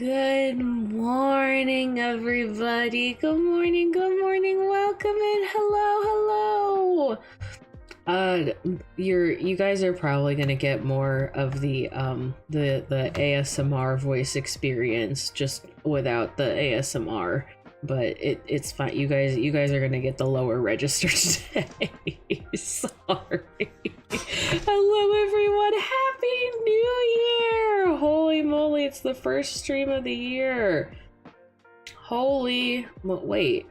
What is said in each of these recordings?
Good morning, everybody. Good morning, welcome in. Hello. You guys are probably gonna get more of the ASMR voice experience just without the ASMR, but it's fine. You guys are gonna get the lower register today. Sorry. Hello everyone, happy new year! Holy moly, it's the first stream of the year. Holy wait.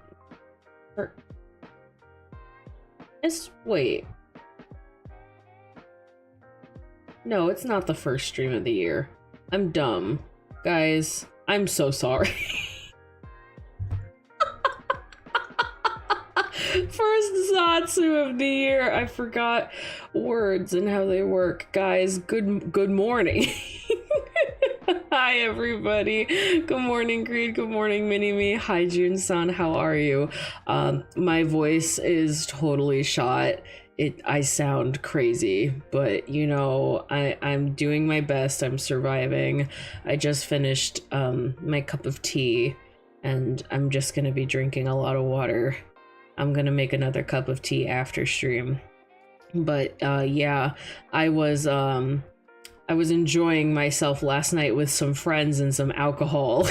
Wait. No, it's not the first stream of the year. I'm dumb. Guys, I'm so sorry. First Zatsu of the year. I forgot words and how they work. Guys, good morning. Hi everybody. Good morning, Creed. Good morning, Mini-Me. Hi, Jun-san. How are you? My voice is totally shot. I sound crazy, but you know, I'm doing my best. I'm surviving. I just finished my cup of tea, and I'm just gonna be drinking a lot of water. I'm gonna make another cup of tea after stream. But yeah, I was enjoying myself last night with some friends and some alcohol.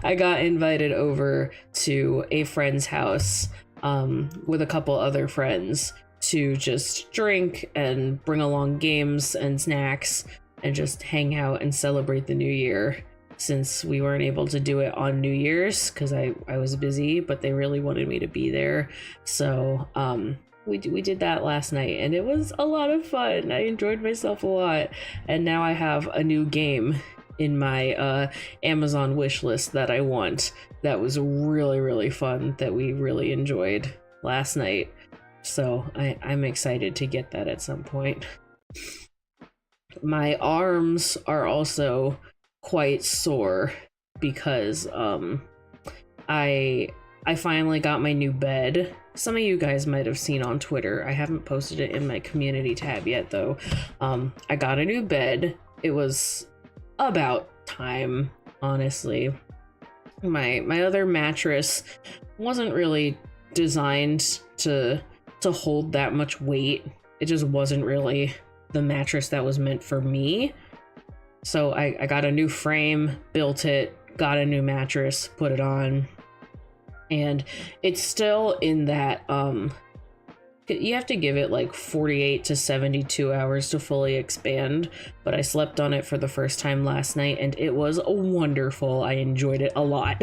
I got invited over to a friend's house with a couple other friends to just drink and bring along games and snacks and just hang out and celebrate the new year, since we weren't able to do it on New Year's because I was busy, but they really wanted me to be there. So we did that last night, and it was a lot of fun. I enjoyed myself a lot, and now I have a new game in my Amazon wish list that I want. That was really fun, that we really enjoyed last night. So I'm excited to get that at some point. My arms are also quite sore because I finally got my new bed. Some of you guys might have seen on Twitter. I haven't posted it in my community tab yet though. I got a new bed. It was about time, honestly. My other mattress wasn't really designed to hold that much weight. It just wasn't really the mattress that was meant for me. So I got a new frame, built it, got a new mattress, put it on, and it's still in that you have to give it like 48 to 72 hours to fully expand, but I slept on it for the first time last night and it was wonderful. I enjoyed it a lot.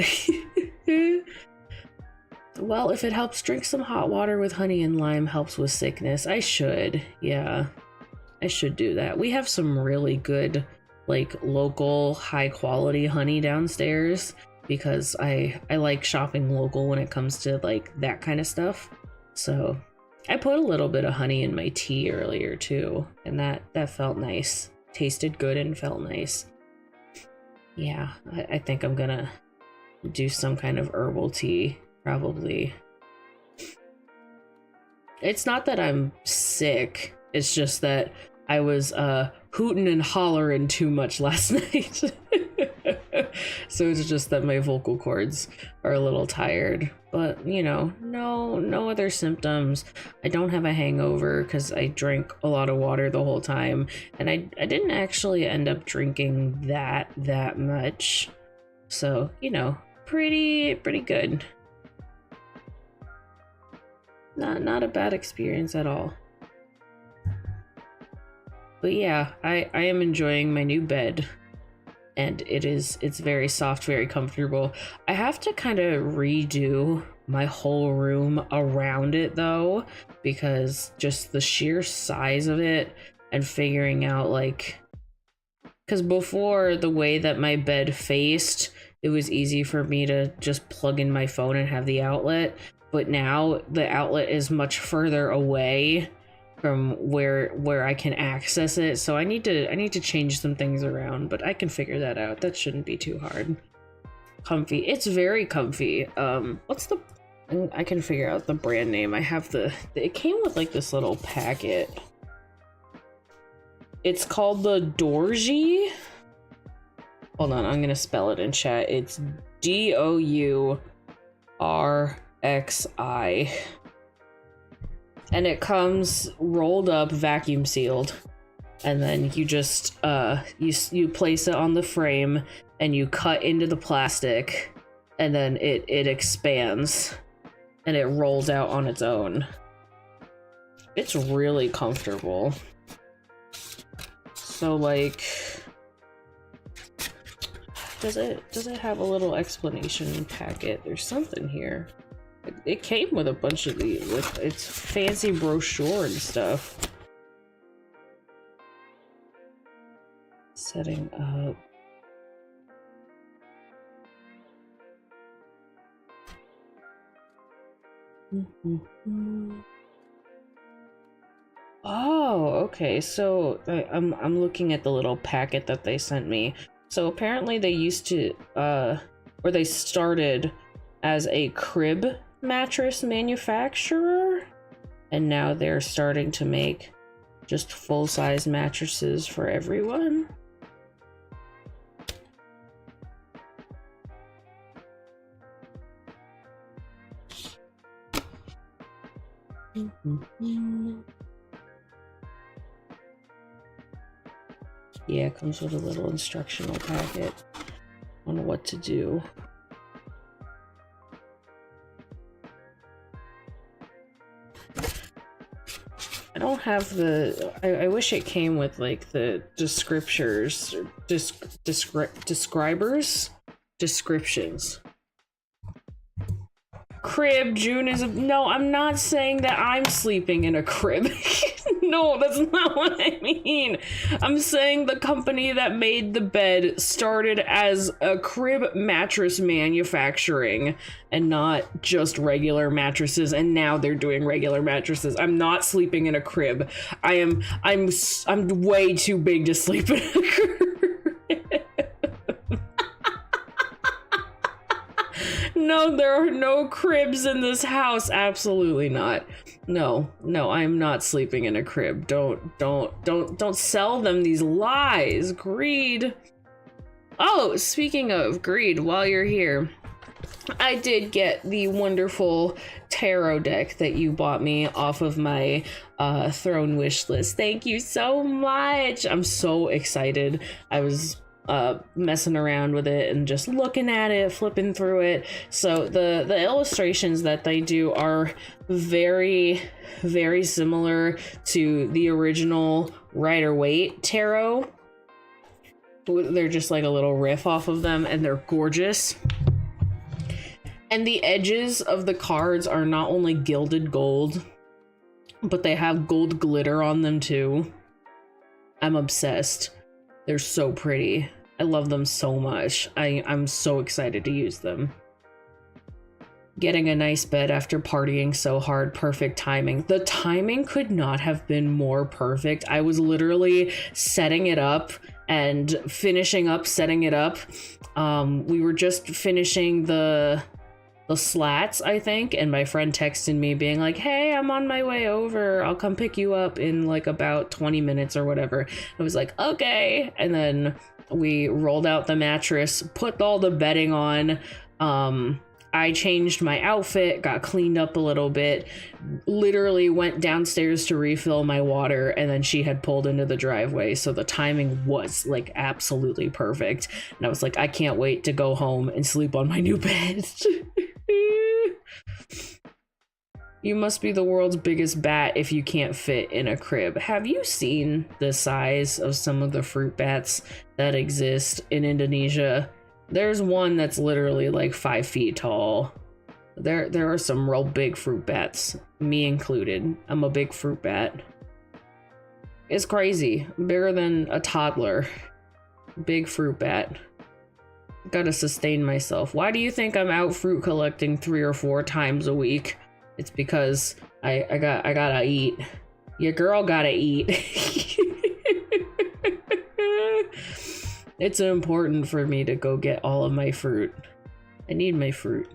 Well, if it helps, drink some hot water with honey and lime helps with sickness. I should. Yeah, I should do that. We have some really good like local high quality honey downstairs because I like shopping local when it comes to like that kind of stuff. So I put a little bit of honey in my tea earlier too, and that felt nice. Tasted good and felt nice. Yeah, I think I'm gonna do some kind of herbal tea, probably. It's not that I'm sick, it's just that I was hooting and hollering too much last night. So it's just that my vocal cords are a little tired, but you know, no other symptoms. I don't have a hangover because I drank a lot of water the whole time, and I didn't actually end up drinking that much. So, you know, pretty good. Not a bad experience at all. But yeah, I am enjoying my new bed, and it's very soft, very comfortable. I have to kind of redo my whole room around it though, because just the sheer size of it and figuring out like, because before, the way that my bed faced, it was easy for me to just plug in my phone and have the outlet, but now the outlet is much further away from where I can access it, so I need to change some things around, but I can figure that out. That shouldn't be too hard. Comfy. It's very comfy. What's the... I can figure out the brand name. I have it came with like this little packet. It's called the Dorji. Hold on, I'm gonna spell it in chat. It's DOURXI. And it comes rolled up, vacuum sealed. And then you just you place it on the frame and you cut into the plastic, and then it expands and it rolls out on its own. It's really comfortable. So like, does it have a little explanation packet? There's something here. It came with a bunch of these, with its fancy brochure and stuff. Setting up. Oh, okay. So I'm looking at the little packet that they sent me. So apparently they used to or they started as a crib mattress manufacturer, and now they're starting to make just full-size mattresses for everyone. Yeah, it comes with a little instructional packet on what to do. I don't have the. I wish it came with like the descriptors, descriptions. Crib, June is no, I'm not saying that I'm sleeping in a crib. No, that's not what I mean. I'm saying the company that made the bed started as a crib mattress manufacturing and not just regular mattresses, and now they're doing regular mattresses. I'm not sleeping in a crib. I'm way too big to sleep in a crib. No, there are no cribs in this house. Absolutely not. No, I'm not sleeping in a crib. Don't sell them these lies. Greed. Oh, speaking of greed, while you're here, I did get the wonderful tarot deck that you bought me off of my throne wish list. Thank you so much. I'm so excited. I was messing around with it and just looking at it, flipping through it. So the illustrations that they do are very, very similar to the original Rider-Waite tarot. They're just like a little riff off of them, and they're gorgeous. And the edges of the cards are not only gilded gold, but they have gold glitter on them too. I'm obsessed. They're so pretty. I love them so much. I'm so excited to use them. Getting a nice bed after partying so hard. Perfect timing. The timing could not have been more perfect. I was literally setting it up and finishing up setting it up. We were just finishing the slats, I think, and my friend texted me being like, hey, I'm on my way over, I'll come pick you up in like about 20 minutes or whatever. I was like, okay. And then we rolled out the mattress, put all the bedding on. I changed my outfit, got cleaned up a little bit, literally went downstairs to refill my water, and then she had pulled into the driveway. So the timing was like absolutely perfect. And I was like, I can't wait to go home and sleep on my new bed. You must be the world's biggest bat if you can't fit in a crib. Have you seen the size of some of the fruit bats that exist in Indonesia? There's one that's literally like 5 feet tall. There are some real big fruit bats, me included. I'm a big fruit bat. It's crazy. Bigger than a toddler. Big fruit bat. Gotta sustain myself. Why do you think I'm out fruit collecting 3 or 4 times a week? It's because I gotta eat. Your girl gotta eat. It's important for me to go get all of my fruit. I need my fruit.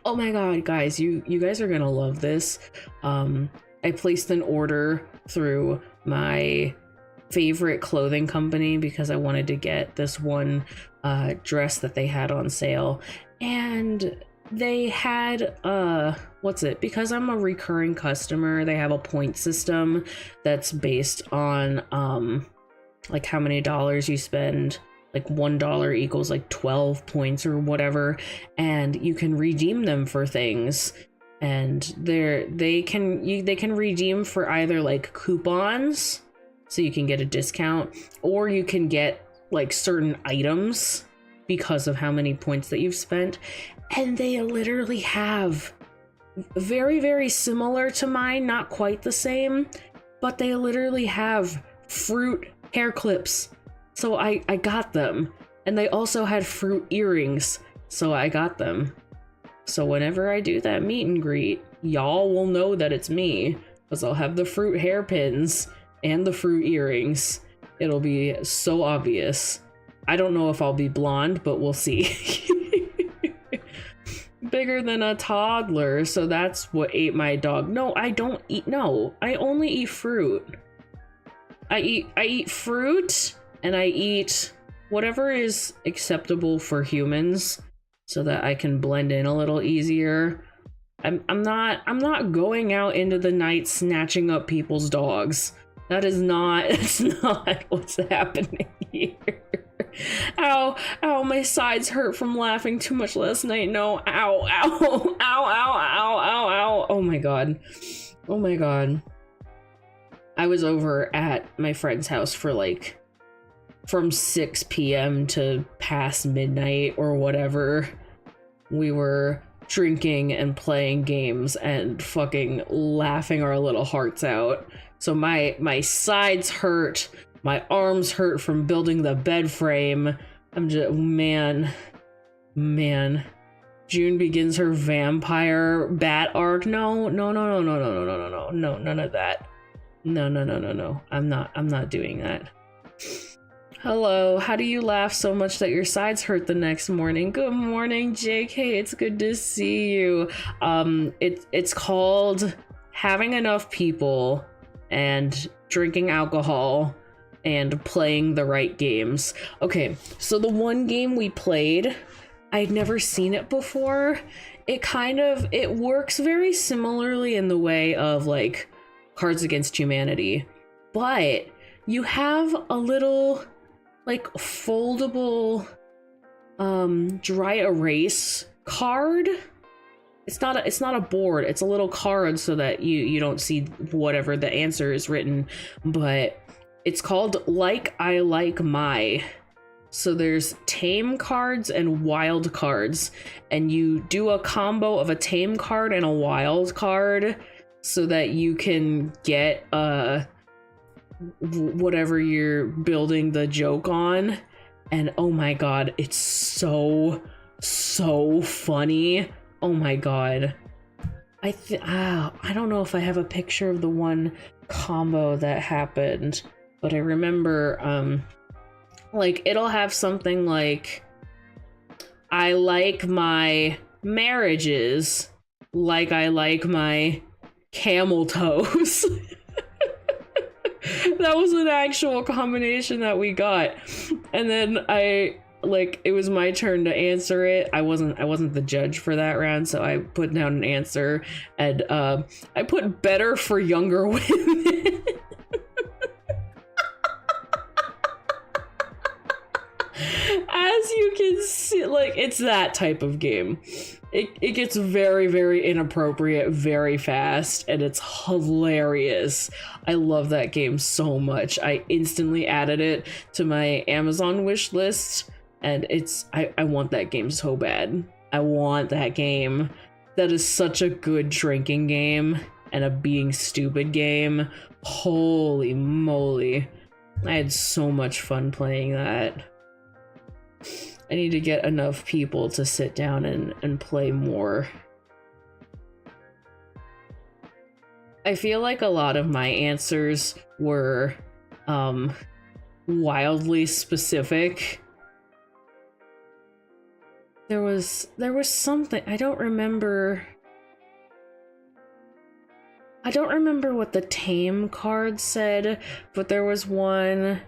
Oh my god, guys, you guys are gonna love this. I placed an order through my favorite clothing company because I wanted to get this one dress that they had on sale, and they had because I'm a recurring customer, they have a point system that's based on like how many dollars you spend. Like $1 equals like 12 points or whatever, and you can redeem them for things. And they can redeem for either like coupons, so you can get a discount, or you can get like certain items because of how many points that you've spent. And they literally have very, very similar to mine, not quite the same, but they literally have fruit hair clips. So I got them. And they also had fruit earrings, so I got them. So whenever I do that meet and greet, y'all will know that it's me, because I'll have the fruit hairpins and the fruit earrings. It'll be so obvious. I don't know if I'll be blonde, but we'll see. Bigger than a toddler, so that's what ate my dog. No, I don't eat, no, I only eat fruit. I eat fruit, and I eat whatever is acceptable for humans so that I can blend in a little easier. I'm not going out into the night snatching up people's dogs. It's not what's happening here. Ow, my sides hurt from laughing too much last night. No, ow. Oh my god. I was over at my friend's house for like from 6 p.m. to past midnight or whatever. We were drinking and playing games and fucking laughing our little hearts out. So my sides hurt, my arms hurt from building the bed frame. I'm just, man. June begins her vampire bat arc. No, none of that. No. I'm not doing that. Hello, how do you laugh so much that your sides hurt the next morning? Good morning, JK, it's good to see you. It's called having enough people and drinking alcohol and playing the right games. Okay, so the one game we played, I'd never seen it before. It works very similarly in the way of like Cards Against Humanity, but you have a little like foldable dry erase card. It's not a board, it's a little card so that you don't see whatever the answer is written, but it's called Like I Like My. So there's tame cards and wild cards, and you do a combo of a tame card and a wild card so that you can get whatever you're building the joke on. And oh my god, it's so funny. Oh my god. I don't know if I have a picture of the one combo that happened, but I remember like it'll have something like, I like my marriages like I like my camel toes. That was an actual combination that we got. And then it was my turn to answer it. I wasn't the judge for that round, so I put down an answer, and I put better for younger women. As you can see, like, it's that type of game. It gets very, very inappropriate very fast, and it's hilarious. I love that game so much. I instantly added it to my Amazon wish list, and I want that game so bad. I want that game. That is such a good drinking game and a being stupid game. Holy moly. I had so much fun playing that. I need to get enough people to sit down and play more. I feel like a lot of my answers were wildly specific. There was something, I don't remember. I don't remember what the tame card said, but there was one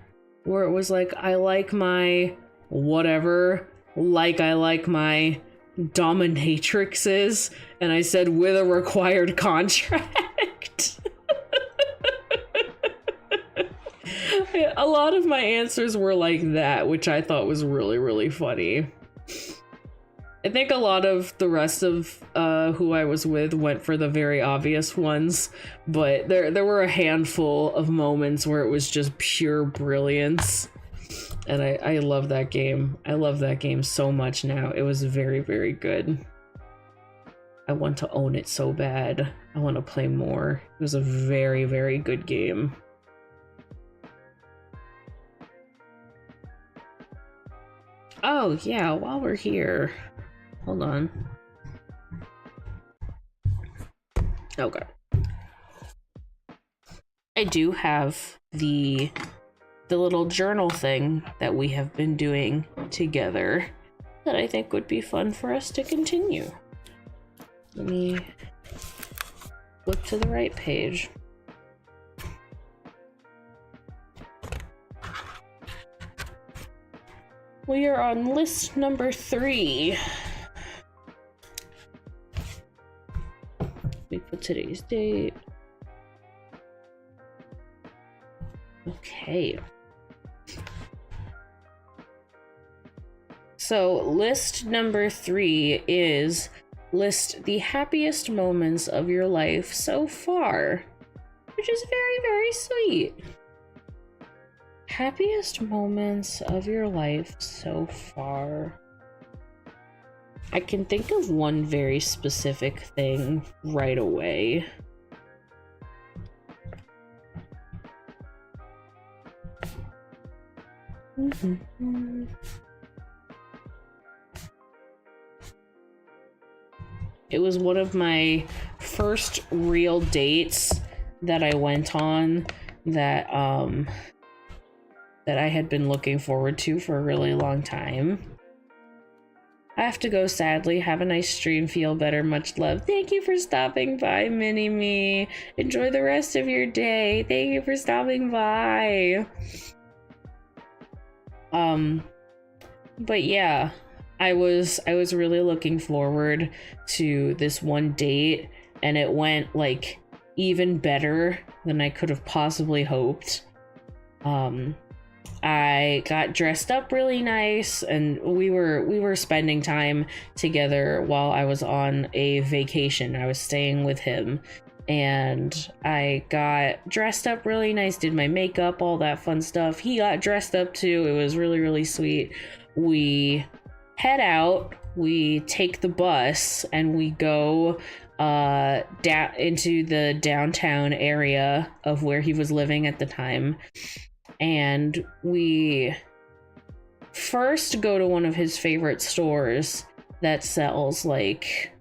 where it was like, I like my whatever, like I like my dominatrixes, and I said with a required contract. A lot of my answers were like that, which I thought was really, really funny. I think a lot of the rest of who I was with went for the very obvious ones, but there were a handful of moments where it was just pure brilliance. And I love that game. I love that game so much now. It was very, very good. I want to own it so bad. I want to play more. It was a very, very good game. Oh, yeah, while we're here. Hold on. Okay. I do have the little journal thing that we have been doing together that I think would be fun for us to continue. Let me flip to the right page. We are on list number 3. We put today's date. Okay. So list number 3 is list the happiest moments of your life so far, which is very, very sweet. Happiest moments of your life so far. I can think of one very specific thing right away. It was one of my first real dates that I went on that I had been looking forward to for a really long time. I have to go, sadly. Have a nice stream. Feel better. Much love. Thank you for stopping by, Mini-Me. Enjoy the rest of your day. Thank you for stopping by. But yeah, I was really looking forward to this one date, and it went like even better than I could have possibly hoped. I got dressed up really nice, and we were spending time together while I was on a vacation. I was staying with him, and I got dressed up really nice, did my makeup, all that fun stuff. He got dressed up too. It was really, really sweet. We head out, we take the bus, and we go down into the downtown area of where he was living at the time. And we first go to one of his favorite stores that sells like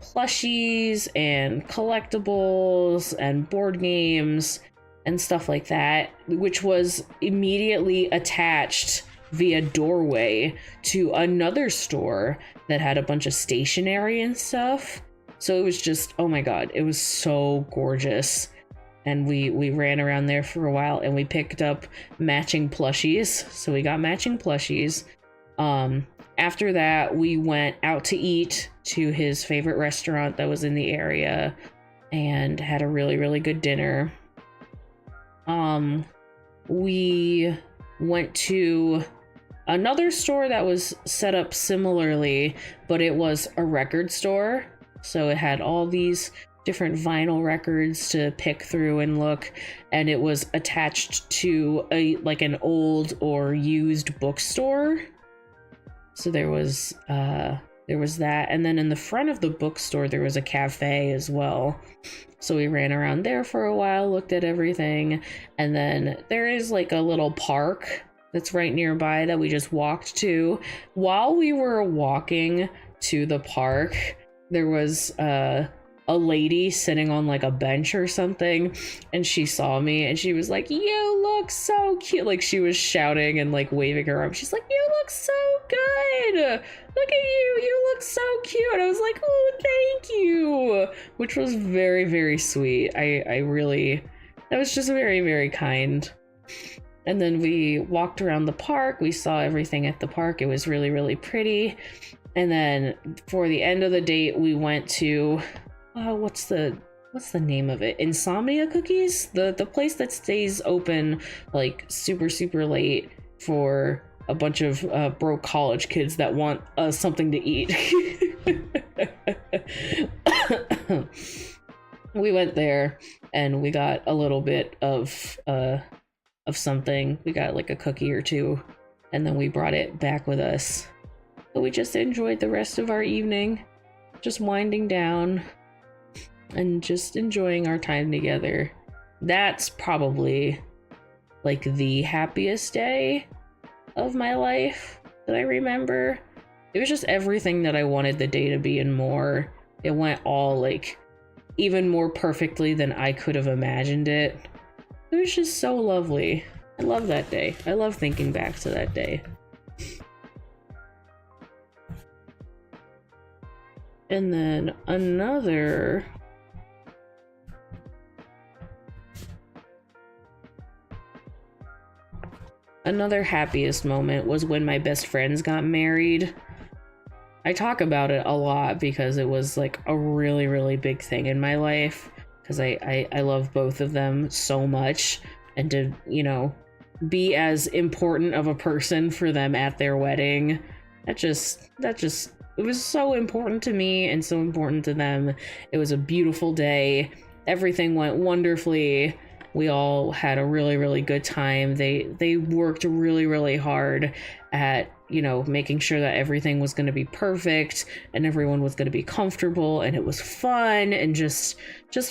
plushies and collectibles and board games and stuff like that, which was immediately attached via doorway to another store that had a bunch of stationery and stuff. So it was just, oh my god, it was so gorgeous. And we ran around there for a while, and we picked up matching plushies. So we got matching plushies. After that, we went out to eat to his favorite restaurant that was in the area and had a really, really good dinner. We went to another store that was set up similarly, but it was a record store. So it had all these different vinyl records to pick through and look, and it was attached to an old or used bookstore. So there was that, and then in the front of the bookstore there was a cafe as well. So we ran around there for a while, looked at everything, and then there is like a little park that's right nearby that we just walked to. While we were walking to the park, there was a a lady sitting on like a bench or something, and she saw me and she was like, "You look so cute." Like she was shouting and like waving her arm. She's like, "You look so good. Look at you. You look so cute." And I was like, "Oh, thank you." Which was very, very sweet. I really, that was just very, very kind. And then we walked around the park. We saw everything at the park. It was really, really pretty. And then for the end of the date, we went to, what's the name of it? Insomnia Cookies? The place that stays open like super, super late for a bunch of broke college kids that want something to eat. We went there and we got a little bit of something. We got like a cookie or two, and then we brought it back with us. But we just enjoyed the rest of our evening, just winding down and just enjoying our time together. That's probably like the happiest day of my life that I remember. It was just everything that I wanted the day to be and more. It went all like even more perfectly than I could have imagined it. It was just so lovely. I love that day. I love thinking back to that day. And then another happiest moment was when my best friends got married. I talk about it a lot because it was like a really, really big thing in my life, because I love both of them so much, and to, you know, be as important of a person for them at their wedding, that just it was so important to me and so important to them. It was a beautiful day. Everything went wonderfully. We all had a really, really good time. They worked really, really hard at, you know, making sure that everything was going to be perfect and everyone was going to be comfortable, and it was fun and just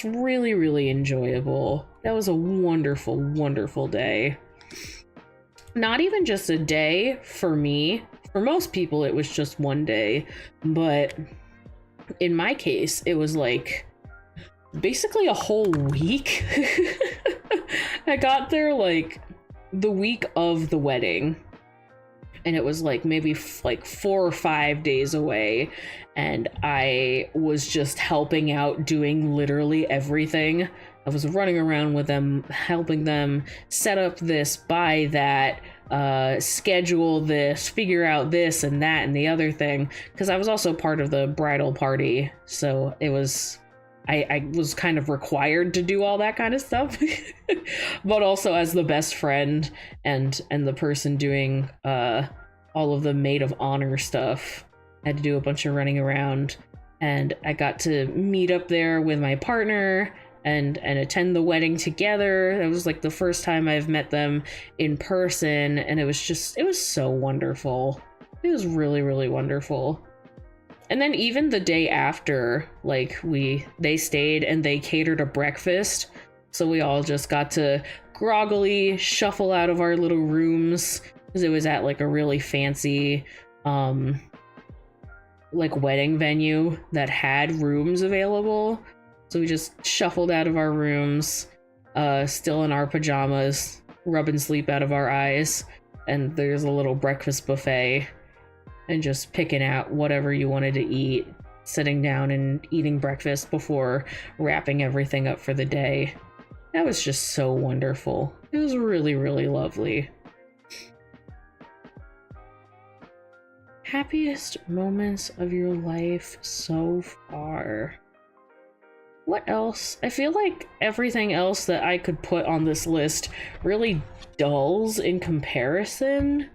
really, really enjoyable. That was a wonderful, wonderful day. Not even just a day for me. For most people, it was just one day, but in my case, it was like basically a whole week. I got there like the week of the wedding, and it was like maybe like 4 or 5 days away, and I was just helping out, doing literally everything. I was running around with them, helping them set up this, buy that, schedule this, figure out this and that and the other thing, because I was also part of the bridal party, so it was, I was kind of required to do all that kind of stuff. But also as the best friend and the person doing all of the maid of honor stuff, I had to do a bunch of running around, and I got to meet up there with my partner and attend the wedding together. It was like the first time I've met them in person, and it was so wonderful. It was really, really wonderful. And then even the day after, like they stayed and they catered a breakfast, so we all just got to groggily shuffle out of our little rooms, because it was at like a really fancy like wedding venue that had rooms available. So we just shuffled out of our rooms, still in our pajamas, rubbing sleep out of our eyes, and there's a little breakfast buffet, and just picking out whatever you wanted to eat, sitting down and eating breakfast before wrapping everything up for the day. That was just so wonderful. It was really, really lovely. Happiest moments of your life so far. What else? I feel like everything else that I could put on this list really dulls in comparison,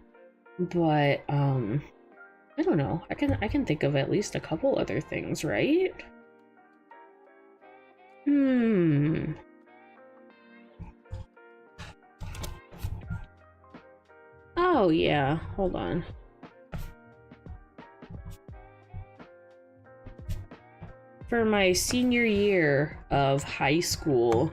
but I don't know. I can think of at least a couple other things, right? Oh yeah, hold on. For my senior year of high school,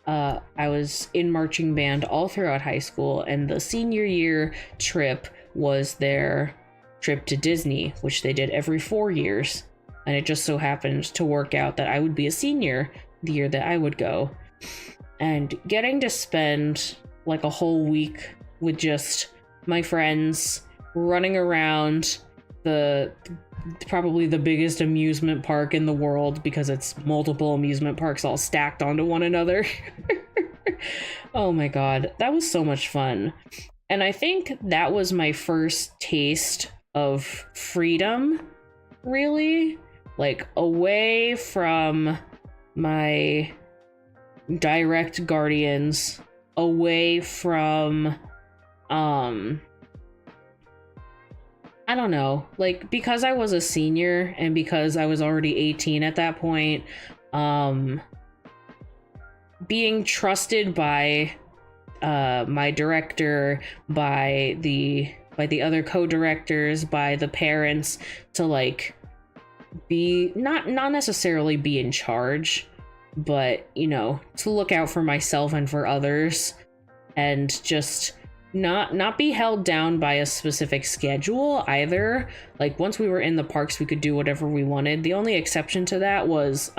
I was in marching band all throughout high school, and the senior year trip was their trip to Disney, which they did every 4 years. and it just so happened to work out that I would be a senior the year that I would go. And getting to spend like a whole week with just my friends running around probably the biggest amusement park in the world, because it's multiple amusement parks all stacked onto one another. Oh my god, that was so much fun. And I think that was my first taste of freedom, really. Like, away from my direct guardians, away from, I don't know, like, because I was a senior and because I was already 18 at that point, being trusted by my director, by the other co-directors, by the parents, to like be not necessarily be in charge, but, you know, to look out for myself and for others, and just not be held down by a specific schedule either. Like, once we were in the parks, we could do whatever we wanted. The only exception to that was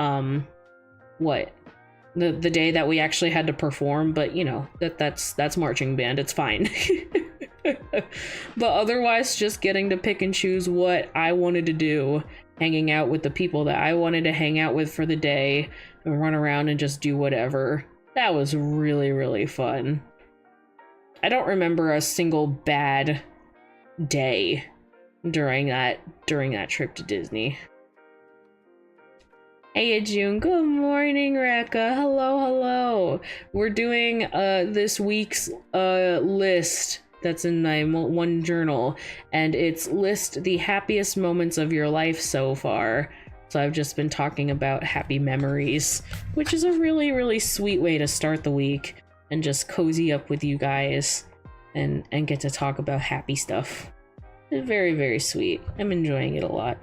the day that we actually had to perform, but you know, that's marching band, it's fine. But otherwise, just getting to pick and choose what I wanted to do, hanging out with the people that I wanted to hang out with for the day, and run around and just do whatever. That was really, really fun. I don't remember a single bad day during that trip to Disney. Hey June, good morning, Rekka. Hello. We're doing this week's list that's in my one journal, and it's list the happiest moments of your life so far. So I've just been talking about happy memories, which is a really, really sweet way to start the week and just cozy up with you guys and get to talk about happy stuff. It's very, very sweet. I'm enjoying it a lot.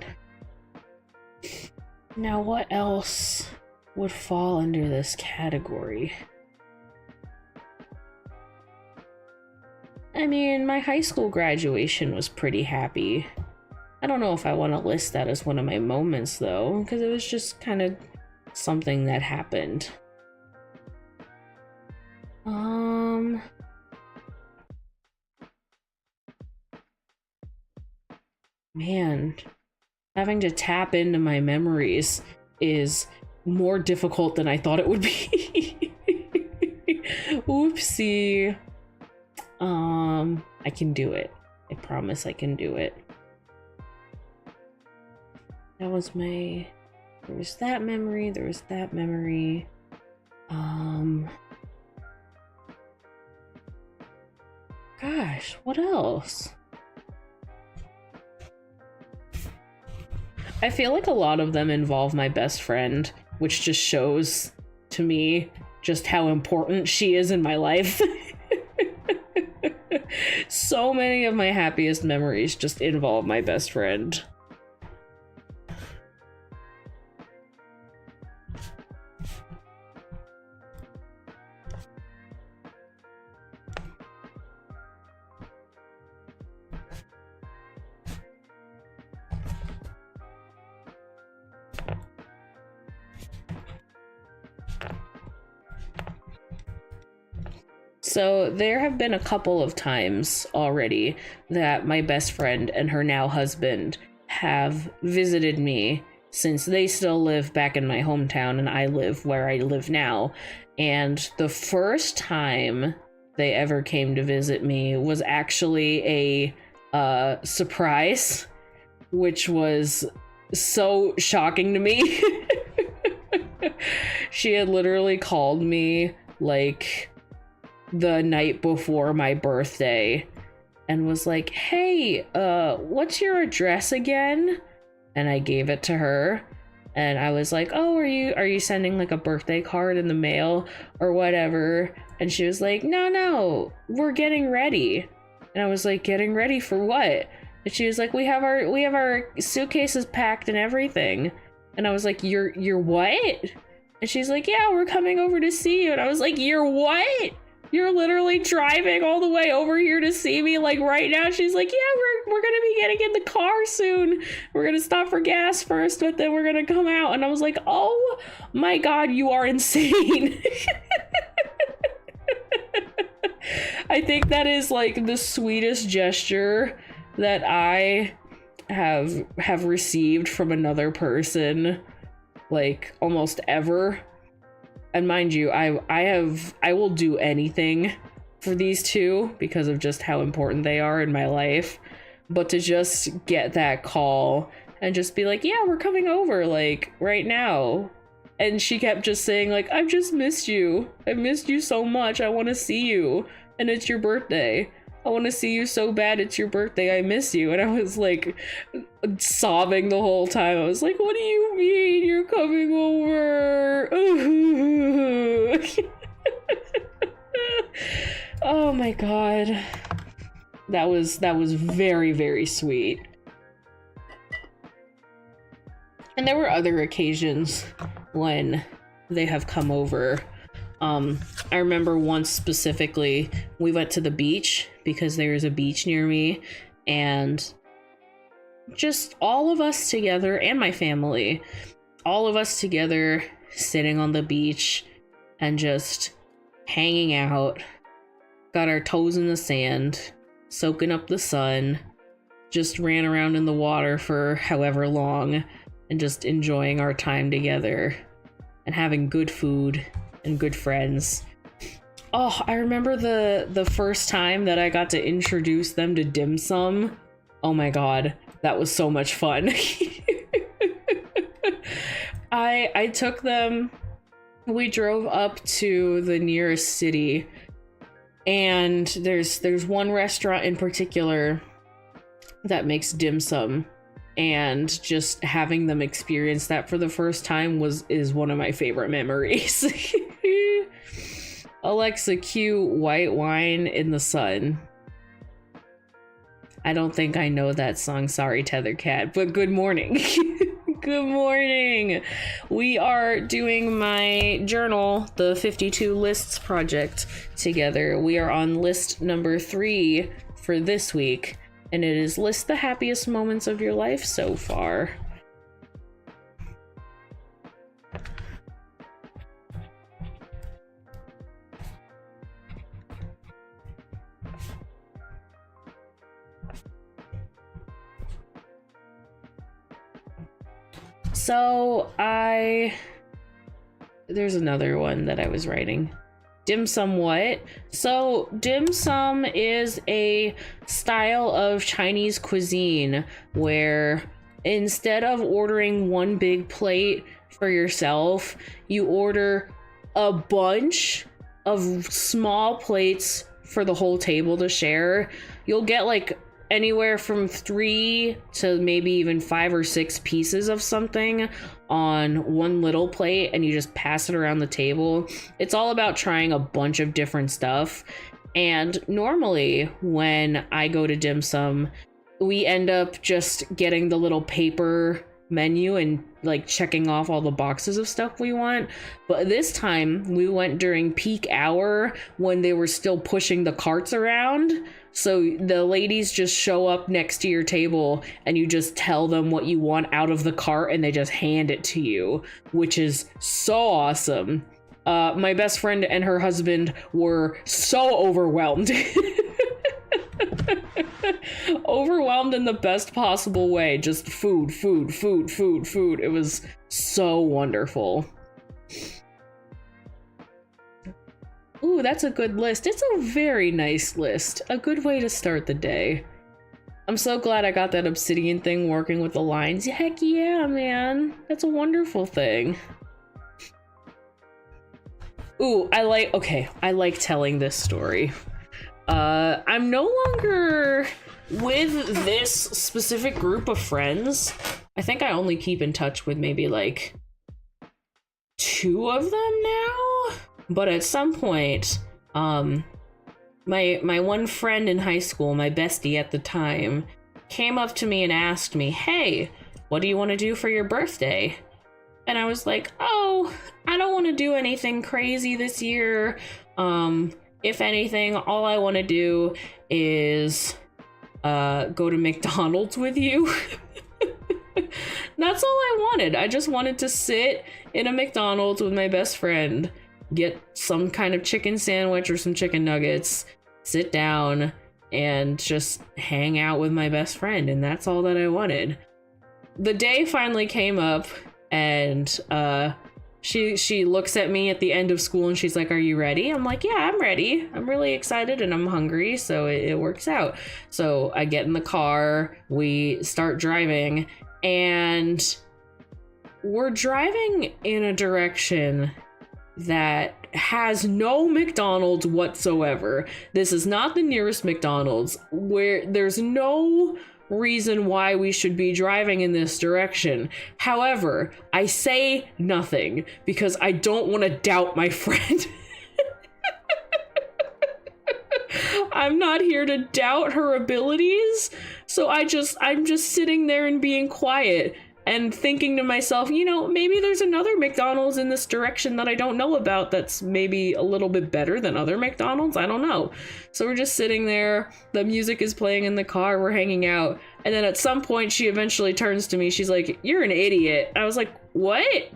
Now, what else would fall under this category? I mean, my high school graduation was pretty happy. I don't know if I want to list that as one of my moments, though, because it was just kind of something that happened. Man, having to tap into my memories is more difficult than I thought it would be. Oopsie. I can do it. I promise I can do it. There was that memory, Gosh, what else? I feel like a lot of them involve my best friend, which just shows to me just how important she is in my life. So many of my happiest memories just involve my best friend. So there have been a couple of times already that my best friend and her now husband have visited me, since they still live back in my hometown and I live where I live now. And the first time they ever came to visit me was actually a surprise, which was so shocking to me. She had literally called me like the night before my birthday and was like, hey, what's your address again? And I gave it to her, and I was like, oh, are you sending like a birthday card in the mail or whatever? And she was like, no, we're getting ready. And I was like, getting ready for what? And she was like, we have our suitcases packed and everything. And I was like, you're what? And she's like, yeah, we're coming over to see you. And I was like, you're what? You're literally driving all the way over here to see me, like, right now. She's like, yeah, we're gonna be getting in the car soon. We're gonna stop for gas first, but then we're gonna come out. And I was like, oh my god, you are insane. I think that is like the sweetest gesture that I have received from another person, like, almost ever. And mind you, I will do anything for these two because of just how important they are in my life. But to just get that call and just be like, yeah, we're coming over, like, right now. And she kept just saying, like, I've just missed you. I missed you so much. I want to see you. And it's your birthday. I want to see you so bad. It's your birthday. I miss you. And I was like sobbing the whole time. I was like, what do you mean you're coming over? Oh my god. That was very, very sweet. And there were other occasions when they have come over. I remember once specifically, we went to the beach because there is a beach near me, and just all of us together, and my family, all of us together sitting on the beach and just hanging out, got our toes in the sand, soaking up the sun, just ran around in the water for however long, and just enjoying our time together and having good food and good friends. Oh, I remember the first time that I got to introduce them to dim sum. Oh my god, that was so much fun. I took them, we drove up to the nearest city, and there's one restaurant in particular that makes dim sum, and just having them experience that for the first time is one of my favorite memories. Alexa, cue White Wine in the Sun. I don't think I know that song, sorry Tethercat, but good morning. Good morning. We are doing my journal, the 52 lists project, together. We are on list number 3 for this week, and it is list the happiest moments of your life so far. So there's another one that I was writing. Dim sum what? So dim sum is a style of Chinese cuisine where instead of ordering one big plate for yourself, you order a bunch of small plates for the whole table to share. You'll get like anywhere from 3 to maybe even 5 or 6 pieces of something on one little plate, and you just pass it around the table. It's all about trying a bunch of different stuff. And normally when I go to dim sum, we end up just getting the little paper menu and like checking off all the boxes of stuff we want. But this time we went during peak hour when they were still pushing the carts around. So the ladies just show up next to your table and you just tell them what you want out of the cart and they just hand it to you, which is so awesome. My best friend and her husband were so overwhelmed. Overwhelmed in the best possible way. Just food. It was so wonderful. Ooh, that's a good list. It's a very nice list. A good way to start the day. I'm so glad I got that obsidian thing working with the lines. Heck yeah, man. That's a wonderful thing. Ooh, I like telling this story. I'm no longer with this specific group of friends. I think I only keep in touch with maybe like 2 of them now. But at some point, my one friend in high school, my bestie at the time, came up to me and asked me, hey, what do you want to do for your birthday? And I was like, oh, I don't want to do anything crazy this year. if anything, all I want to do is go to McDonald's with you. That's all I wanted. I just wanted to sit in a McDonald's with my best friend, get some kind of chicken sandwich or some chicken nuggets, sit down, and just hang out with my best friend, and that's all that I wanted. The day finally came up, and she looks at me at the end of school and she's like, "Are you ready?" I'm like, "Yeah, I'm ready. I'm really excited and I'm hungry, so it works out." So I get in the car, we start driving, and we're driving in a direction that has no McDonald's whatsoever. This is not the nearest McDonald's, where there's no reason why we should be driving in this direction. However, I say nothing because I don't want to doubt my friend. I'm not here to doubt her abilities, so I'm just sitting there and being quiet and thinking to myself, you know, maybe there's another McDonald's in this direction that I don't know about that's maybe a little bit better than other McDonald's. I don't know. So we're just sitting there. The music is playing in the car. We're hanging out. And then at some point, she eventually turns to me. She's like, "You're an idiot." I was like, "What?"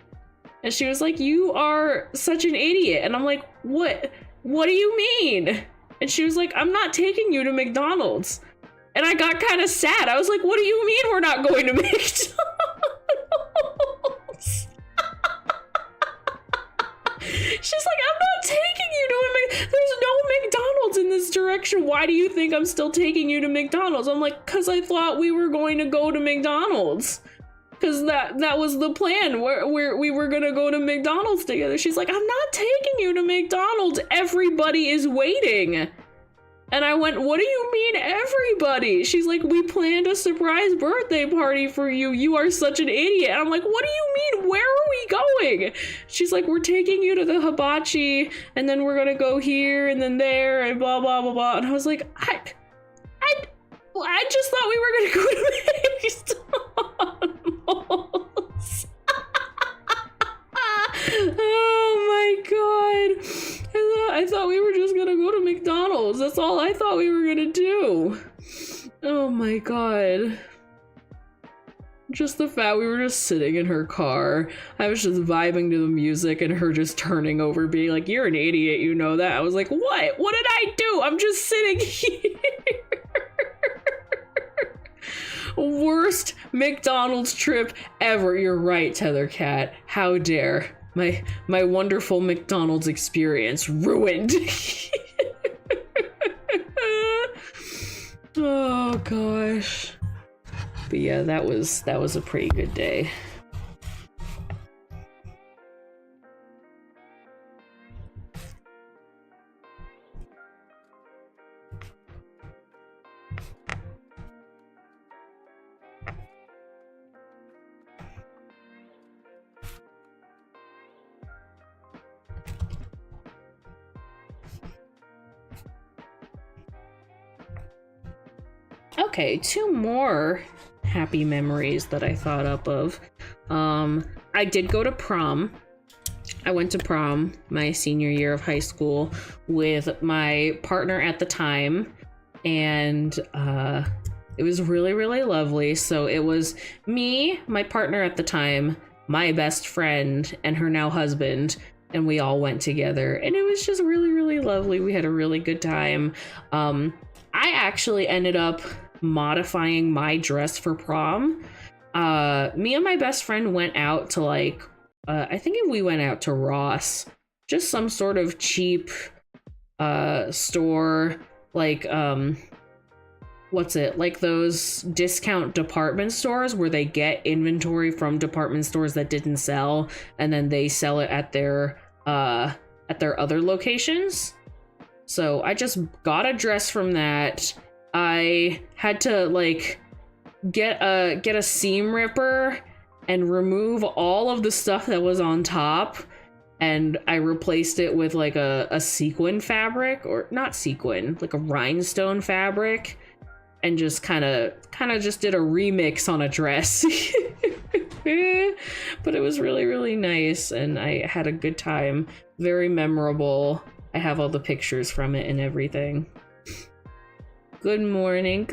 And she was like, "You are such an idiot." And I'm like, "What? What do you mean?" And she was like, "I'm not taking you to McDonald's." And I got kind of sad. I was like, "What do you mean we're not going to McDonald's?" She's like, "I'm not taking you to there's no McDonald's in this direction. Why do you think I'm still taking you to McDonald's?" I'm like, "Because I thought we were going to go to McDonald's. Because that was the plan, where we were going to go to McDonald's together." She's like, "I'm not taking you to McDonald's. Everybody is waiting." And I went, "What do you mean everybody?" She's like, "We planned a surprise birthday party for you. You are such an idiot." And I'm like, "What do you mean? Where are we going?" She's like, "We're taking you to the hibachi, and then we're gonna go here and then there and blah, blah, blah, blah." And I was like, I just thought we were gonna go to McDonald's. Oh my god. I thought we were just gonna go to McDonald's. That's all I thought we were gonna do. Oh my god. Just the fact we were just sitting in her car. I was just vibing to the music and her just turning over being like, "You're an idiot, you know that." I was like, "What? What did I do? I'm just sitting here." Worst McDonald's trip ever. You're right, Tethercat. How dare. My wonderful McDonald's experience ruined. Oh gosh. But yeah, that was a pretty good day. Okay, two more happy memories that I thought up of. I did go to prom. I went to prom my senior year of high school with my partner at the time, and it was really, really lovely. So it was me, my partner at the time, my best friend, and her now husband, and we all went together, and it was just really, really lovely. We had a really good time. I actually ended up modifying my dress for prom. Me and my best friend went out to like, I think we went out to Ross, just some sort of cheap store, like what's it, like those discount department stores where they get inventory from department stores that didn't sell, and then they sell it at their other locations. So I just got a dress from that. I had to like get a seam ripper and remove all of the stuff that was on top, and I replaced it with like a sequin fabric, or not sequin, like a rhinestone fabric, and just kind of just did a remix on a dress. But it was really, really nice, and I had a good time. Very memorable. I have all the pictures from it and everything. Good morning,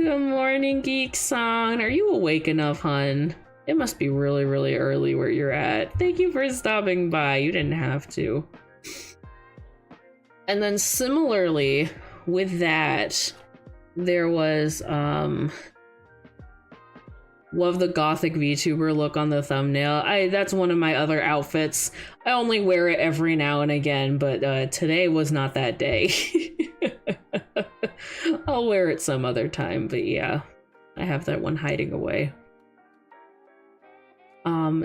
Geek Song. Are you awake enough, hun? It must be really, really early where you're at. Thank you for stopping by. You didn't have to. And then similarly with that, there was love the gothic VTuber look on the thumbnail. That's one of my other outfits. I only wear it every now and again, but today was not that day. I'll wear it some other time, but yeah, I have that one hiding away.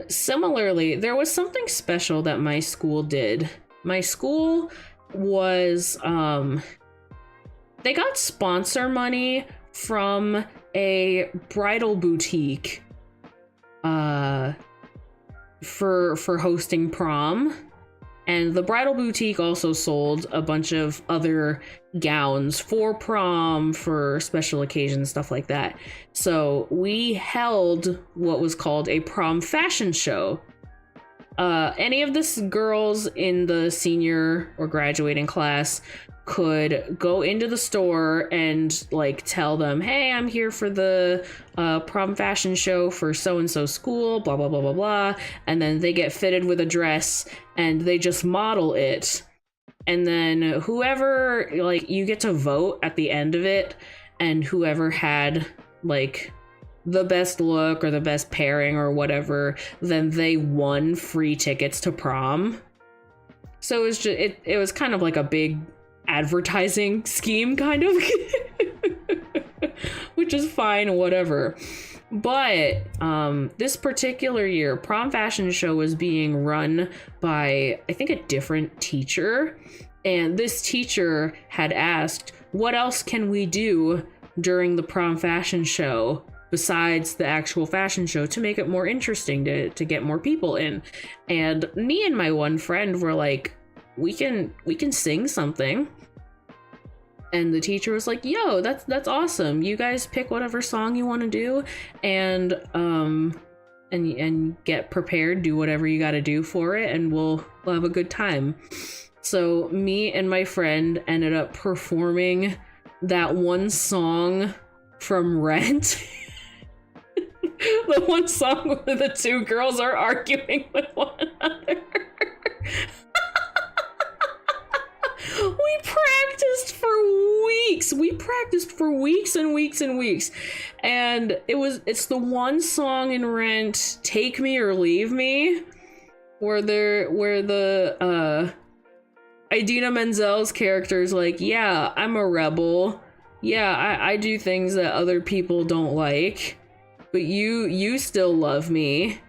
Similarly, there was something special that my school did. My school was, they got sponsor money from a bridal boutique, for hosting prom. And the bridal boutique also sold a bunch of other gowns for prom, for special occasions, stuff like that. So we held what was called a prom fashion show. Any of the girls in the senior or graduating class could go into the store and like tell them, hey, I'm here for the prom fashion show for so-and-so school, blah, blah, blah, blah, blah. And then they get fitted with a dress and they just model it. And then whoever, like, you get to vote at the end of it, and whoever had like the best look or the best pairing or whatever, then they won free tickets to prom. So it was just, it was kind of like a big advertising scheme, kind of. Which is fine, whatever. But this particular year, prom fashion show was being run by, I think, a different teacher. And this teacher had asked, what else can we do during the prom fashion show besides the actual fashion show to make it more interesting, to get more people in? And me and my one friend were like, we can sing something. And the teacher was like, yo, that's awesome. You guys pick whatever song you want to do, and get prepared, do whatever you got to do for it, and we'll have a good time. So me and my friend ended up performing that one song from Rent. The one song where the two girls are arguing with one another. We practiced for weeks. We practiced for weeks and weeks and weeks. And it's the one song in Rent, Take Me or Leave Me, where the Idina Menzel's character is like, yeah, I'm a rebel. Yeah, I do things that other people don't like, but you still love me.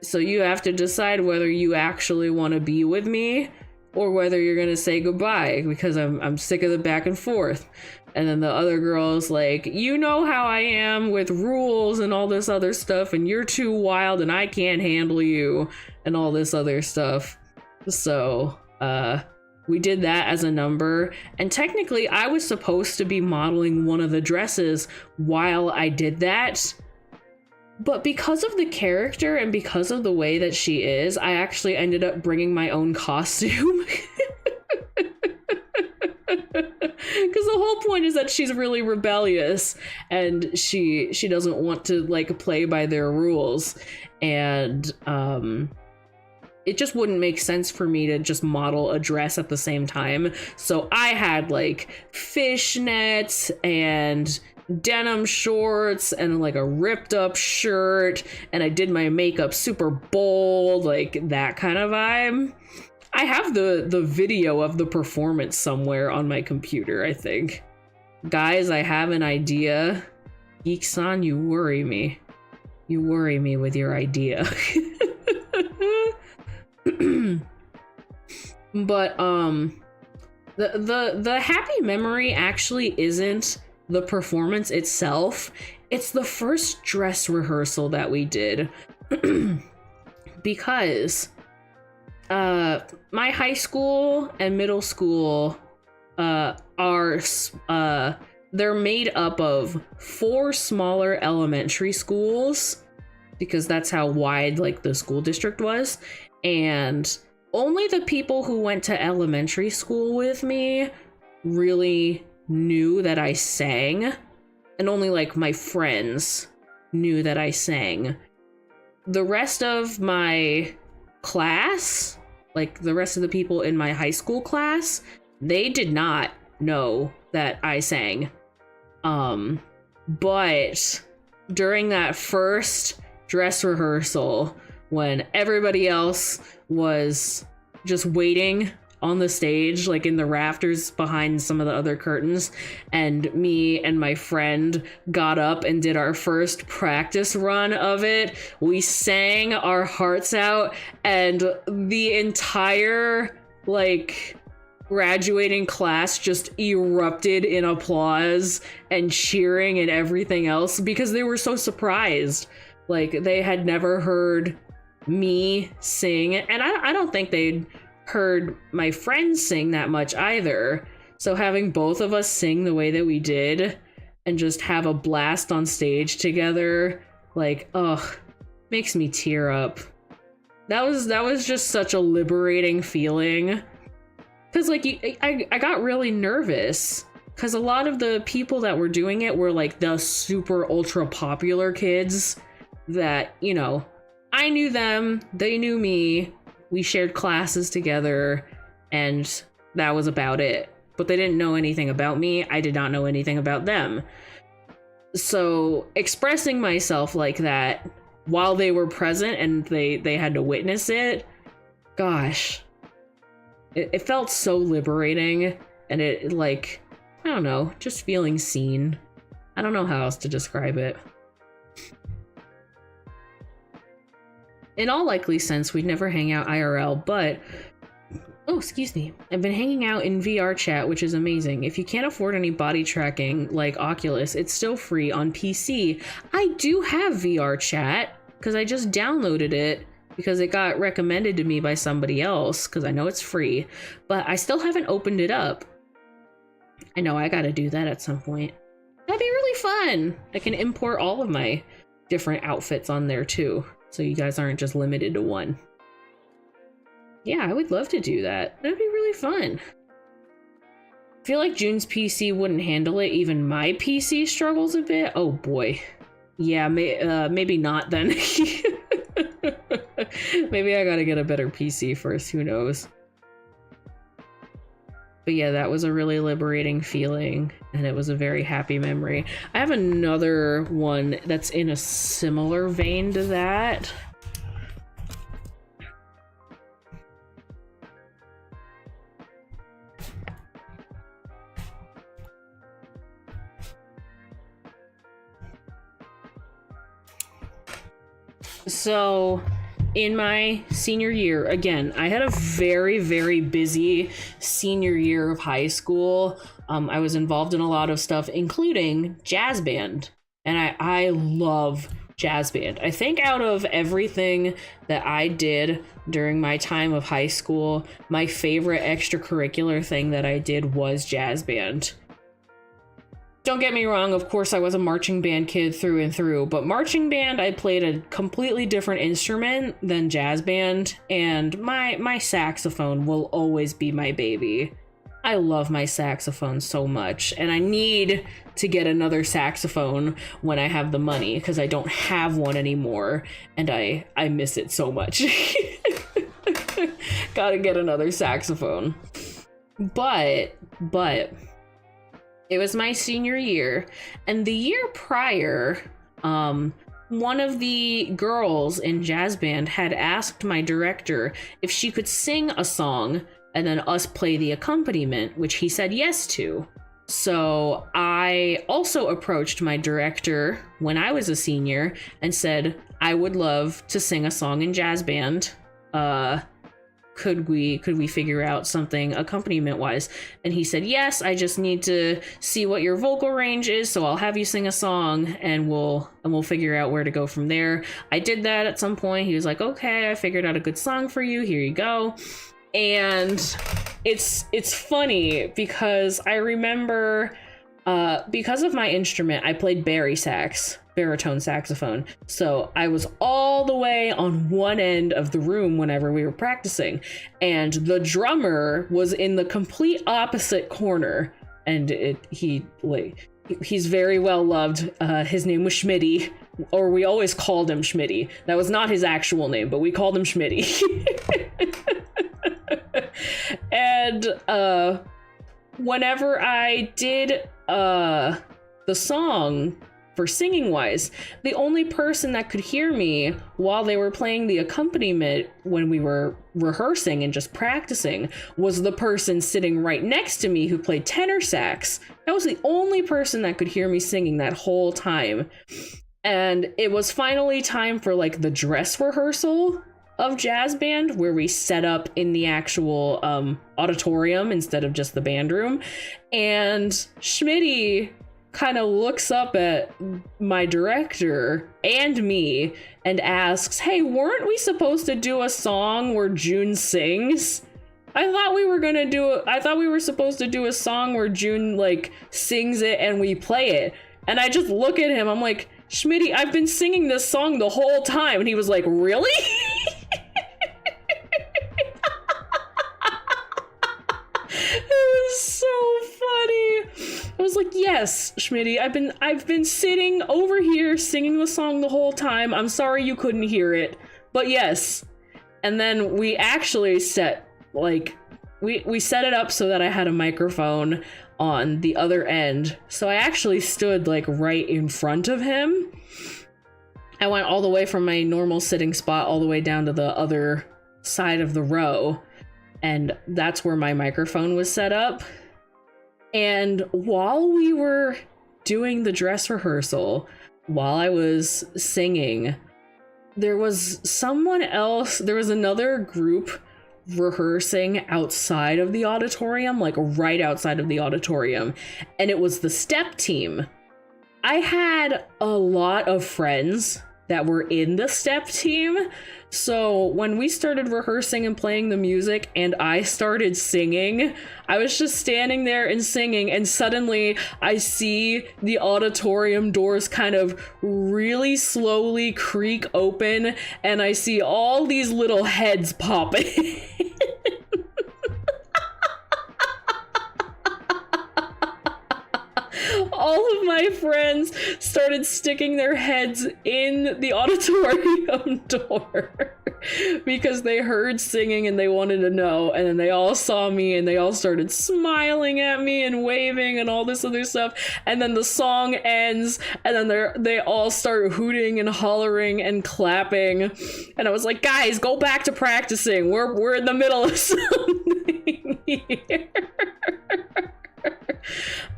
So you have to decide whether you actually want to be with me or whether you're gonna say goodbye, because I'm sick of the back and forth. And then the other girl's like, you know how I am with rules and all this other stuff, and you're too wild and I can't handle you, and all this other stuff. So we did that as a number, and technically I was supposed to be modeling one of the dresses while I did that. But because of the character and because of the way that she is, I actually ended up bringing my own costume. Because the whole point is that she's really rebellious and she doesn't want to like play by their rules. And it just wouldn't make sense for me to just model a dress at the same time. So I had like fishnets and denim shorts and like a ripped up shirt, and I did my makeup super bold, like that kind of vibe. I have the video of the performance somewhere on my computer, I think. Guys, I have an idea. Geek-san, you worry me. You worry me with your idea. But the happy memory actually isn't the performance itself. It's the first dress rehearsal that we did. Because my high school and middle school they're made up of 4 smaller elementary schools, because that's how wide like the school district was. And only the people who went to elementary school with me really knew that I sang, and only like my friends knew that I sang. The rest of my class, like the rest of the people in my high school class, they did not know that I sang. But during that first dress rehearsal, when everybody else was just waiting on the stage, like in the rafters behind some of the other curtains, and me and my friend got up and did our first practice run of it, we sang our hearts out, and the entire like graduating class just erupted in applause and cheering and everything else because they were so surprised. Like, they had never heard me sing, and I don't think they'd heard my friends sing that much either. So having both of us sing the way that we did and just have a blast on stage together, like, ugh, makes me tear up. That was just such a liberating feeling. Because, like, I got really nervous. Because a lot of the people that were doing it were, like, the super ultra popular kids that, you know, I knew them, they knew me, we shared classes together, and that was about it. But they didn't know anything about me, I did not know anything about them. So expressing myself like that while they were present and they had to witness it, gosh, it felt so liberating. And it, like, I don't know, just feeling seen. I don't know how else to describe it. In all likely sense, we'd never hang out IRL, but, oh, excuse me, I've been hanging out in VR chat, which is amazing. If you can't afford any body tracking like Oculus, it's still free on PC. I do have VR chat, because I just downloaded it, because it got recommended to me by somebody else, because I know it's free, but I still haven't opened it up. I know I gotta do that at some point. That'd be really fun. I can import all of my different outfits on there too, so you guys aren't just limited to one. Yeah, I would love to do that. That'd be really fun. I feel like June's PC wouldn't handle it. Even my PC struggles a bit. Oh boy. Yeah, maybe not then. Maybe I gotta get a better PC first, who knows. But yeah, that was a really liberating feeling, and it was a very happy memory. I have another one that's in a similar vein to that. So, in my senior year, again, I had a very, very busy senior year of high school. I was involved in a lot of stuff, including jazz band. And I love jazz band. I think out of everything that I did during my time of high school, my favorite extracurricular thing that I did was jazz band. Don't get me wrong, of course I was a marching band kid through and through, but marching band, I played a completely different instrument than jazz band, and my saxophone will always be my baby. I love my saxophone so much, and I need to get another saxophone when I have the money, because I don't have one anymore, and I miss it so much. Gotta get another saxophone. But it was my senior year, and the year prior, one of the girls in jazz band had asked my director if she could sing a song and then us play the accompaniment, which he said yes to. So I also approached my director when I was a senior and said, I would love to sing a song in jazz band. Could we figure out something accompaniment wise? And he said, yes, I just need to see what your vocal range is, so I'll have you sing a song and we'll figure out where to go from there. I did that at some point. He was like, okay, I figured out a good song for you, here you go. And it's funny because I remember Because of my instrument, I played baritone saxophone. So I was all the way on one end of the room whenever we were practicing. And the drummer was in the complete opposite corner. And he's very well loved. His name was Schmitty, or we always called him Schmitty. That was not his actual name, but we called him Schmitty. And whenever I did the song for singing wise, the only person that could hear me while they were playing the accompaniment when we were rehearsing and just practicing was the person sitting right next to me who played tenor sax. That was the only person that could hear me singing that whole time. And it was finally time for like the dress rehearsal of jazz band, where we set up in the actual auditorium instead of just the band room. And Schmitty kind of looks up at my director and me and asks, "Hey, weren't we supposed to do a song where June sings? I thought we were supposed to do a song where June like sings it and we play it." And I just look at him, I'm like, "Schmitty, I've been singing this song the whole time." And he was like, "Really?" It was so funny. I was like, "Yes, Schmitty, I've been sitting over here singing the song the whole time. I'm sorry you couldn't hear it, but yes." And then we actually set we set it up so that I had a microphone on the other end. So I actually stood like right in front of him. I went all the way from my normal sitting spot all the way down to the other side of the row. And that's where my microphone was set up. And while we were doing the dress rehearsal, while I was singing, there was another group rehearsing outside of the auditorium, like right outside of the auditorium. And it was the step team. I had a lot of friends that were in the step team. So when we started rehearsing and playing the music and I started singing, I was just standing there and singing, and suddenly I see the auditorium doors kind of really slowly creak open, and I see all these little heads popping. All of my friends started sticking their heads in the auditorium door because they heard singing and they wanted to know. And then they all saw me and they all started smiling at me and waving and all this other stuff. And then the song ends and then they all start hooting and hollering and clapping. And I was like, "Guys, go back to practicing. We're in the middle of something here."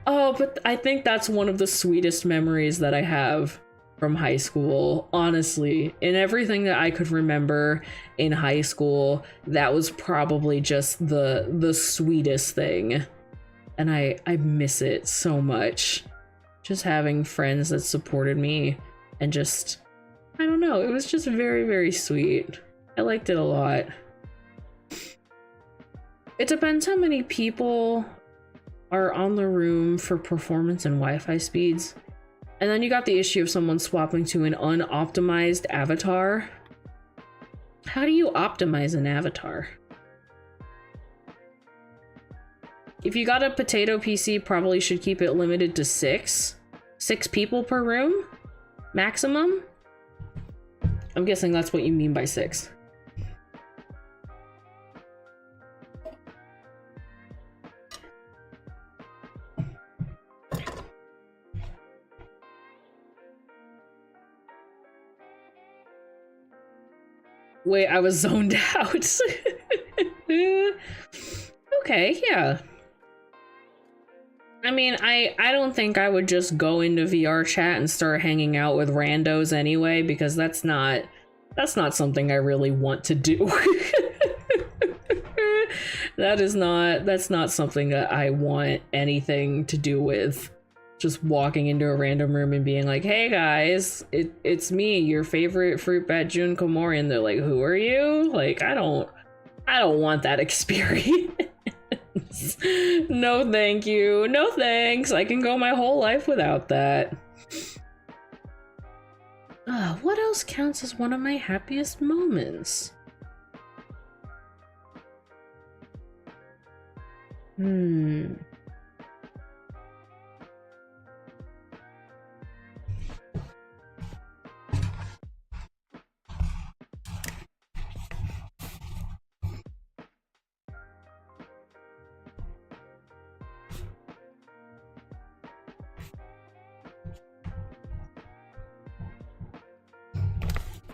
Oh, but I think that's one of the sweetest memories that I have from high school. Honestly, in everything that I could remember in high school, that was probably just the sweetest thing. And I miss it so much. Just having friends that supported me and just, I don't know, it was just very, very sweet. I liked it a lot. It depends how many people are on the room for performance and Wi-Fi speeds. And then you got the issue of someone swapping to an unoptimized avatar. How do you optimize an avatar? If you got a potato PC, probably should keep it limited to 6 people per room maximum. I'm guessing that's what you mean by 6. Wait, I was zoned out. Okay, yeah. I mean, I don't think I would just go into VR chat and start hanging out with randos anyway, because that's not something I really want to do. That's not something that I want anything to do with. Just walking into a random room and being like, "Hey guys, it's me, your favorite fruit bat June Koumori," and they're like, "Who are you?" Like, I don't want that experience. No, thank you. No, thanks. I can go my whole life without that. What else counts as one of my happiest moments?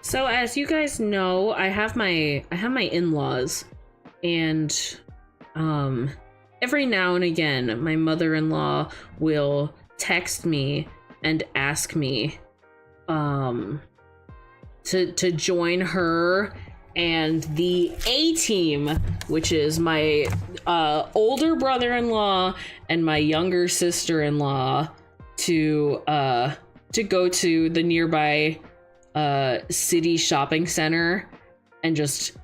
So as you guys know, I have my in-laws, and every now and again my mother-in-law will text me and ask me to join her and the A-team, which is my older brother-in-law and my younger sister-in-law, to go to the nearby city shopping center and just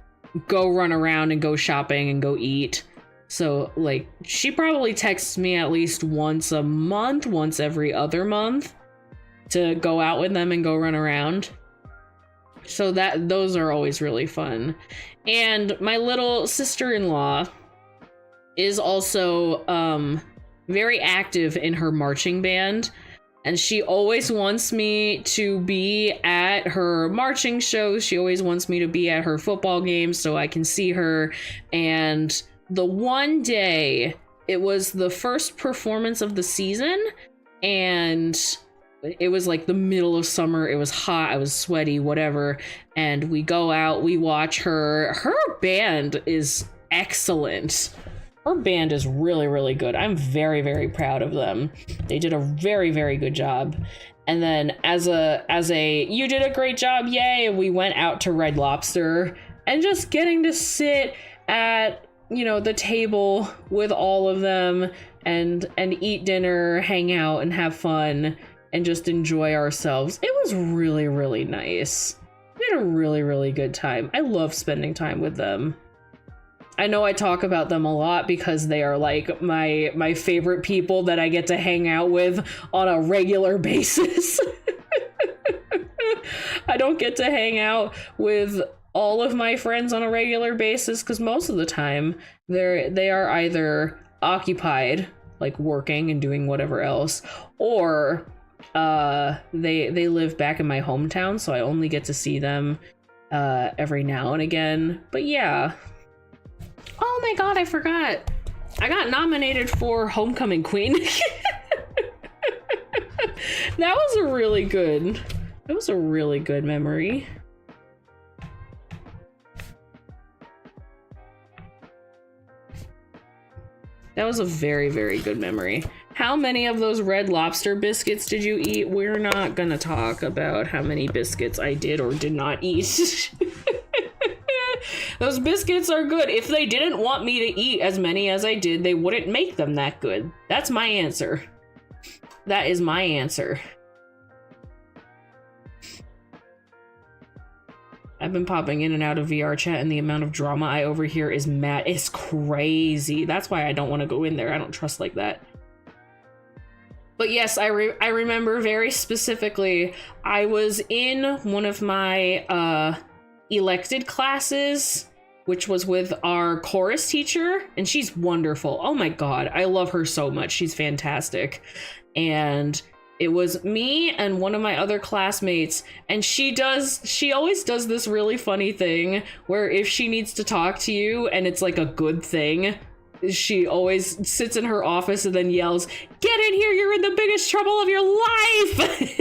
go run around and go shopping and go eat. So like she probably texts me at least once a month, once every other month, to go out with them and go run around. So those are always really fun. And my little sister-in-law is also very active in her marching band. And she always wants me to be at her marching shows. She always wants me to be at her football games so I can see her. And the one day, it was the first performance of the season, and it was like the middle of summer. It was hot, I was sweaty, whatever. And we go out, we watch her. Her band is excellent. Her band is really, really good. I'm very, very proud of them. They did a very, very good job. And then as a you did a great job, yay, we went out to Red Lobster, and just getting to sit at, you know, the table with all of them and eat dinner, hang out and have fun and just enjoy ourselves. It was really, really nice. We had a really, really good time. I love spending time with them. I know I talk about them a lot because they are like my favorite people that I get to hang out with on a regular basis. I don't get to hang out with all of my friends on a regular basis because most of the time they are either occupied, like working and doing whatever else, or they live back in my hometown, so I only get to see them every now and again. But yeah. Oh my god, I forgot. I got nominated for Homecoming Queen. That was a really good memory. That was a very, very good memory. How many of those Red Lobster biscuits did you eat? We're not gonna talk about how many biscuits I did or did not eat. Those biscuits are good. If they didn't want me to eat as many as I did, they wouldn't make them that good. That's my answer. That is my answer. I've been popping in and out of VR chat, and the amount of drama I overhear is mad. It's crazy. That's why I don't want to go in there. I don't trust like that. But yes, I remember very specifically, I was in one of my elected classes, which was with our chorus teacher, and she's wonderful. Oh my god, I love her so much. She's fantastic. And it was me and one of my other classmates, and she always does this really funny thing where if she needs to talk to you and it's like a good thing, she always sits in her office and then yells, "Get in here, you're in the biggest trouble of your life!"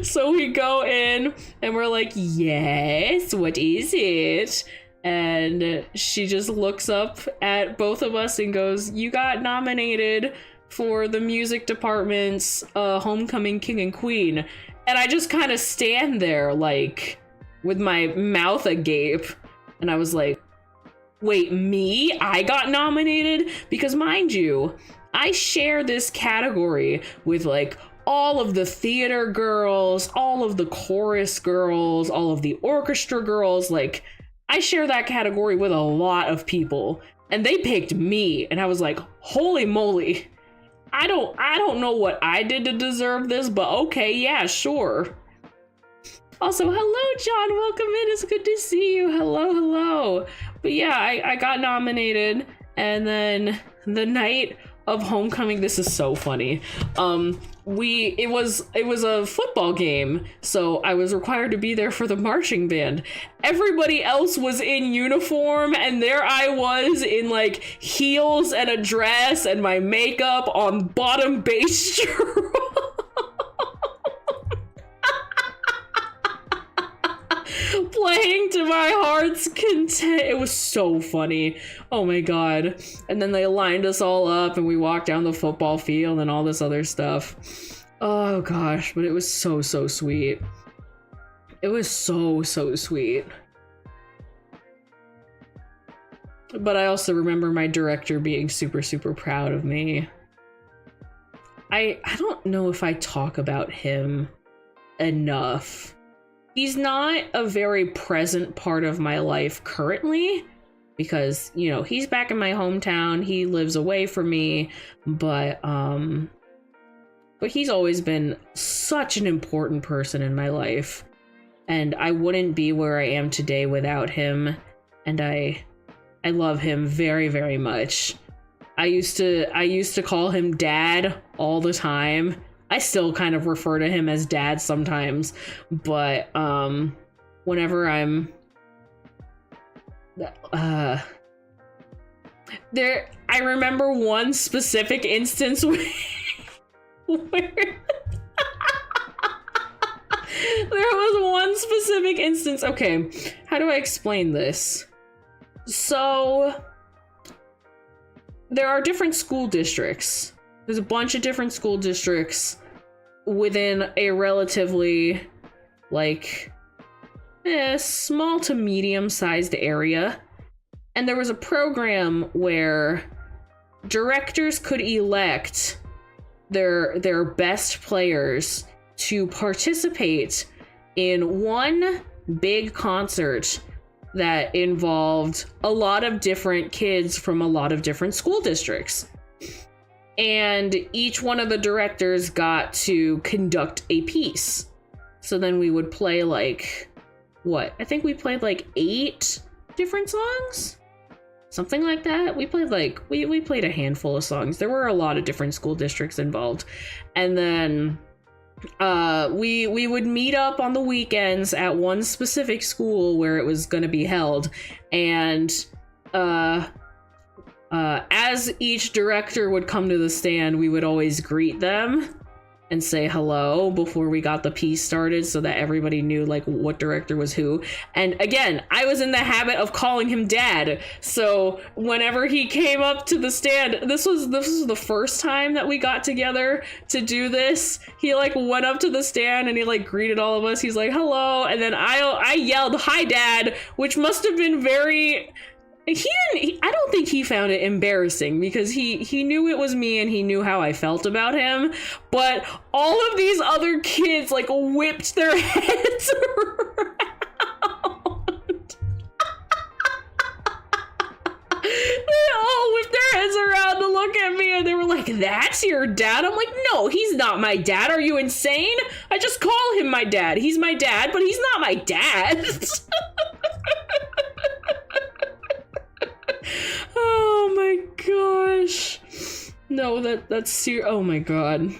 So we go in and we're like, "Yes, what is it?" And she just looks up at both of us and goes, "You got nominated for the music department's Homecoming King and Queen." And I just kind of stand there like with my mouth agape. And I was like, wait, me? I got nominated? Because mind you, I share this category with like all of the theater girls, all of the chorus girls, all of the orchestra girls. Like, I share that category with a lot of people, and they picked me, and I was like, holy moly. I don't know what I did to deserve this, but okay, yeah, sure. Also, hello, John. Welcome in. It's good to see you. Hello. But yeah, I got nominated, and then the night of homecoming, this is so funny. It was a football game, so I was required to be there for the marching band. Everybody else was in uniform, and there I was in like heels and a dress and my makeup on bottom bass drum. Playing to my heart's content. It was so funny. Oh my god. And then they lined us all up and we walked down the football field and all this other stuff. Oh gosh, but it was so sweet. It was so sweet. But I also remember my director being super proud of me. I don't know if I talk about him enough. He's not a very present part of my life currently because, you know, he's back in my hometown. He lives away from me, but he's always been such an important person in my life, and I wouldn't be where I am today without him. And I love him very much. I used to call him Dad all the time. I still kind of refer to him as Dad sometimes, but whenever I'm there, I remember one specific instance where there was one specific instance. Okay, how do I explain this? So there are different school districts. There's a bunch of different school districts within a relatively, like, small to medium-sized area. And there was a program where directors could elect their best players to participate in one big concert that involved a lot of different kids from a lot of different school districts. And each one of the directors got to conduct a piece. So then we would play like, what? I think we played like 8 different songs? Something like that. We played like, we played a handful of songs. There were a lot of different school districts involved. And then we would meet up on the weekends at one specific school where it was going to be held. And as each director would come to the stand, we would always greet them and say hello before we got the piece started so that everybody knew like what director was who. And again, I was in the habit of calling him Dad. So whenever he came up to the stand, this was the first time that we got together to do this. He like went up to the stand and he like greeted all of us. He's like, hello. And then I yelled, hi, Dad, which must have been very... I don't think he found it embarrassing because he knew it was me and he knew how I felt about him, but all of these other kids like whipped their heads around. They all whipped their heads around to look at me and they were like, that's your dad? I'm like, no, he's not my dad. Are you insane? I just call him my dad. He's my dad, but he's not my dad. Oh my gosh. No, that's serious. Oh my god.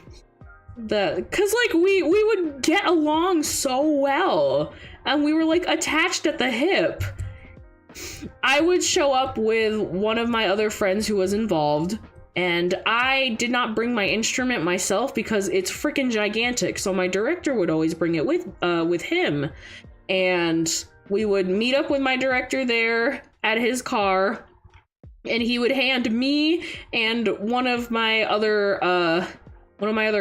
Cause like we would get along so well and we were like attached at the hip. I would show up with one of my other friends who was involved, and I did not bring my instrument myself because it's freaking gigantic. So my director would always bring it with him, and we would meet up with my director there at his car. And he would hand me and one of my other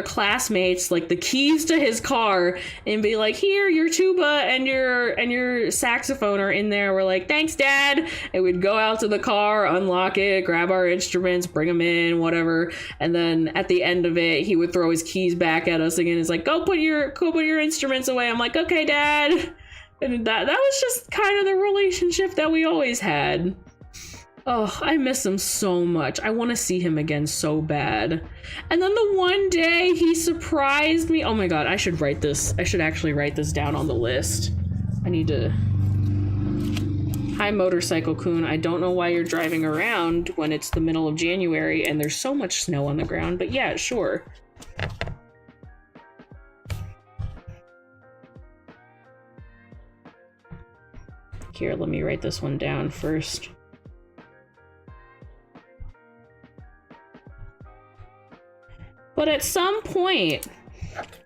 classmates like the keys to his car and be like, here, your tuba and your saxophone are in there. We're like, thanks, Dad. And we'd go out to the car, unlock it, grab our instruments, bring them in, whatever. And then at the end of it, he would throw his keys back at us again. It's like, go put your instruments away. I'm like, okay, Dad. And that was just kind of the relationship that we always had. Oh, I miss him so much. I want to see him again so bad. And then the one day he surprised me. Oh my god, I should write this. I should actually write this down on the list. I need to... Hi, Motorcycle Coon. I don't know why you're driving around when it's the middle of January and there's so much snow on the ground, but yeah, sure. Here, let me write this one down first. But at some point,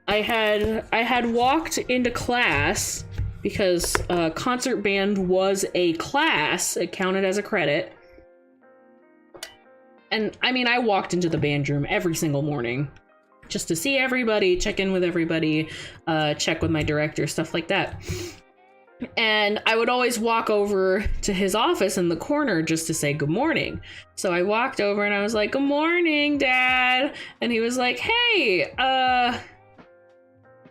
I had walked into class because concert band was a class. It counted as a credit. And I mean, I walked into the band room every single morning just to see everybody, check in with everybody, check with my director, stuff like that. And I would always walk over to his office in the corner just to say good morning. So I walked over and I was like, good morning, Dad. And he was like, hey,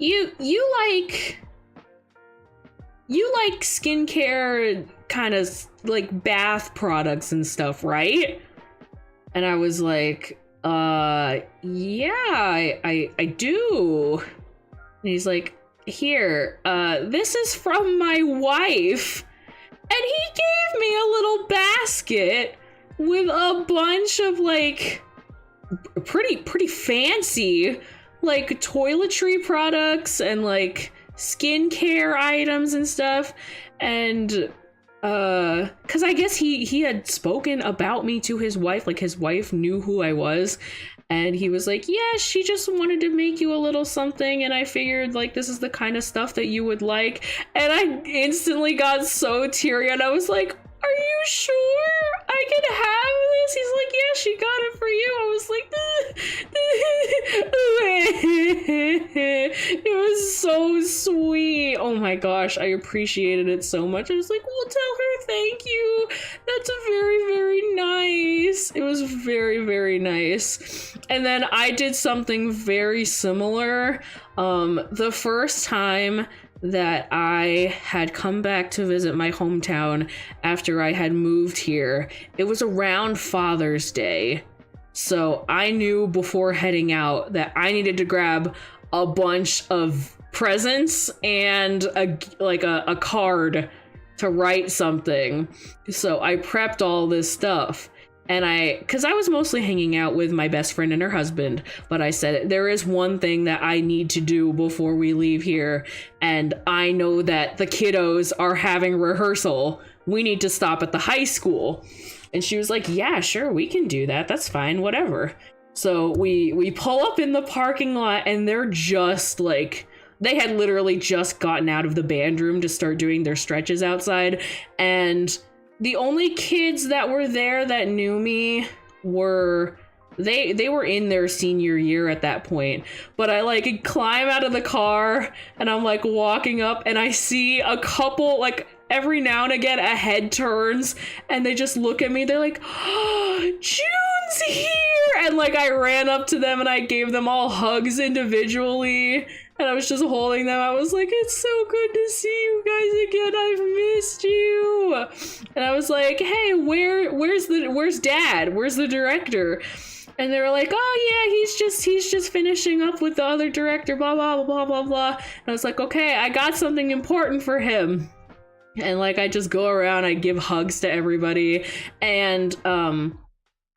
you like skincare, kind of like bath products and stuff, right? And I was like, yeah, I do. And he's like, here, this is from my wife. And he gave me a little basket with a bunch of like pretty fancy like toiletry products and like skincare items and stuff. And because I guess he had spoken about me to his wife, like his wife knew who I was. And he was like, yeah, she just wanted to make you a little something, and I figured, like, this is the kind of stuff that you would like. And I instantly got so teary, and I was like, are you sure I can have this? He's like, yeah, she got it for you. I was like, it was so sweet. Oh my gosh, I appreciated it so much. I was like, well, tell her thank you. That's very, very nice. It was very, very nice. And then I did something very similar. The first time that I had come back to visit my hometown after I had moved here, it was around Father's Day. So I knew before heading out that I needed to grab a bunch of presents and a card to write something. So I prepped all this stuff. And because I was mostly hanging out with my best friend and her husband, but I said, there is one thing that I need to do before we leave here. And I know that the kiddos are having rehearsal. We need to stop at the high school. And she was like, yeah, sure, we can do that. That's fine, whatever. So we pull up in the parking lot and they're just like, they had literally just gotten out of the band room to start doing their stretches outside. And the only kids that were there that knew me were, they were in their senior year at that point. But I like climb out of the car and I'm like walking up and I see a couple, like every now and again a head turns and they just look at me. They're like, oh, June's here. And like I ran up to them and I gave them all hugs individually. And I was just holding them. I was like, it's so good to see you guys again. I've missed you. And I was like, hey, where's Dad? Where's the director? And they were like, oh yeah, he's just finishing up with the other director, blah, blah, blah, blah, blah. And I was like, okay, I got something important for him. And like, I just go around, I give hugs to everybody. And,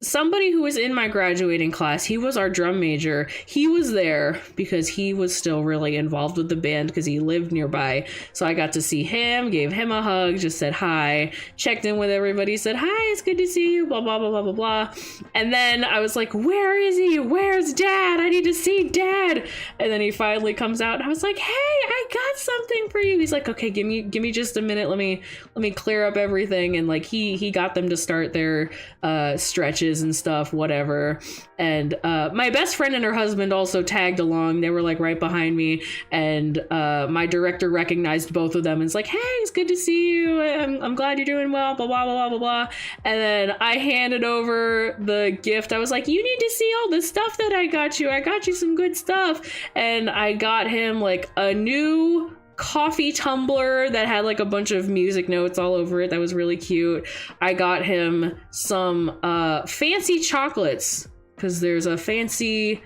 somebody who was in my graduating class, he was our drum major. He was there because he was still really involved with the band because he lived nearby. So I got to see him, gave him a hug, just said hi, checked in with everybody, said, hi, it's good to see you, blah, blah, blah, blah, blah, blah. And then I was like, where is he? Where's Dad? I need to see Dad. And then he finally comes out and I was like, hey, I got something for you. He's like, okay, give me just a minute. Let me clear up everything. And like, he got them to start their stretches and stuff, whatever. And my best friend and her husband also tagged along. They were like right behind me, and my director recognized both of them and it's like, hey, it's good to see you. I'm glad you're doing well, blah, blah, blah, blah, blah. And then I handed over the gift. I was like, you need to see all the stuff that I got you. I got you some good stuff. And I got him like a new coffee tumbler that had like a bunch of music notes all over it. That was really cute. I got him some fancy chocolates because there's a fancy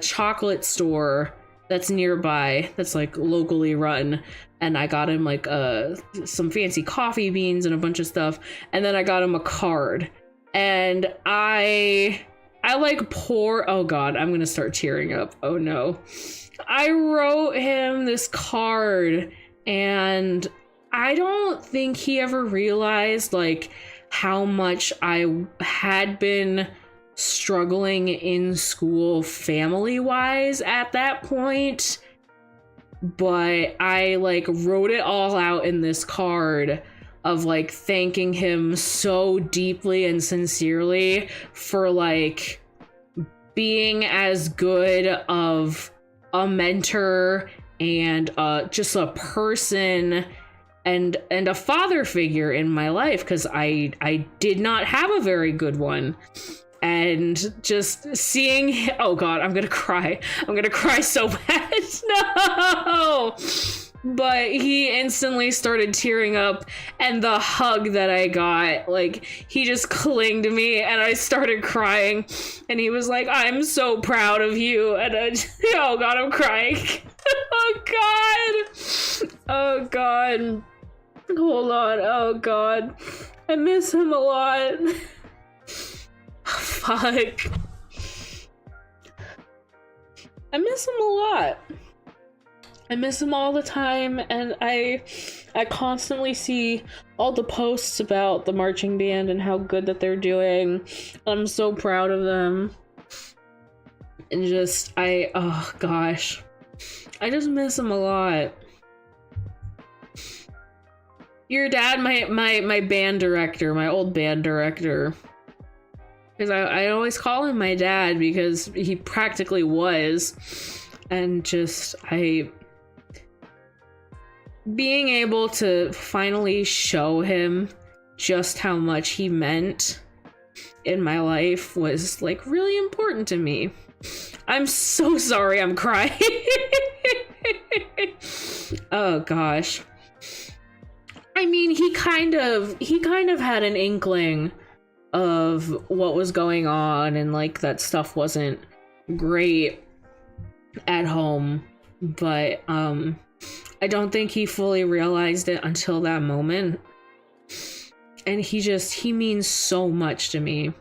chocolate store that's nearby that's like locally run, and I got him like some fancy coffee beans and a bunch of stuff, and then I got him a card, and I like oh god, I'm gonna start tearing up. Oh no. I wrote him this card, and I don't think he ever realized like how much I had been struggling in school family-wise at that point. But I like wrote it all out in this card of like thanking him so deeply and sincerely for like being as good of a mentor and just a person and a father figure in my life, because I did not have a very good one. And just seeing, oh god, I'm gonna cry so bad. No. But he instantly started tearing up, and the hug that I got, like, he just clung to me, and I started crying, and he was like, I'm so proud of you, and oh god, I'm crying. Oh god, hold on, oh god, I miss him a lot. Fuck. I miss him a lot. I miss him all the time, and I constantly see all the posts about the marching band and how good that they're doing. I'm so proud of them. And just, oh gosh. I just miss him a lot. Your dad, my band director, my old band director. Because I always call him my dad because he practically was. And just, being able to finally show him just how much he meant in my life was like really important to me. I'm so sorry I'm crying. Oh gosh. I mean, he kind of had an inkling of what was going on, and like that stuff wasn't great at home, but I don't think he fully realized it until that moment. And he means so much to me.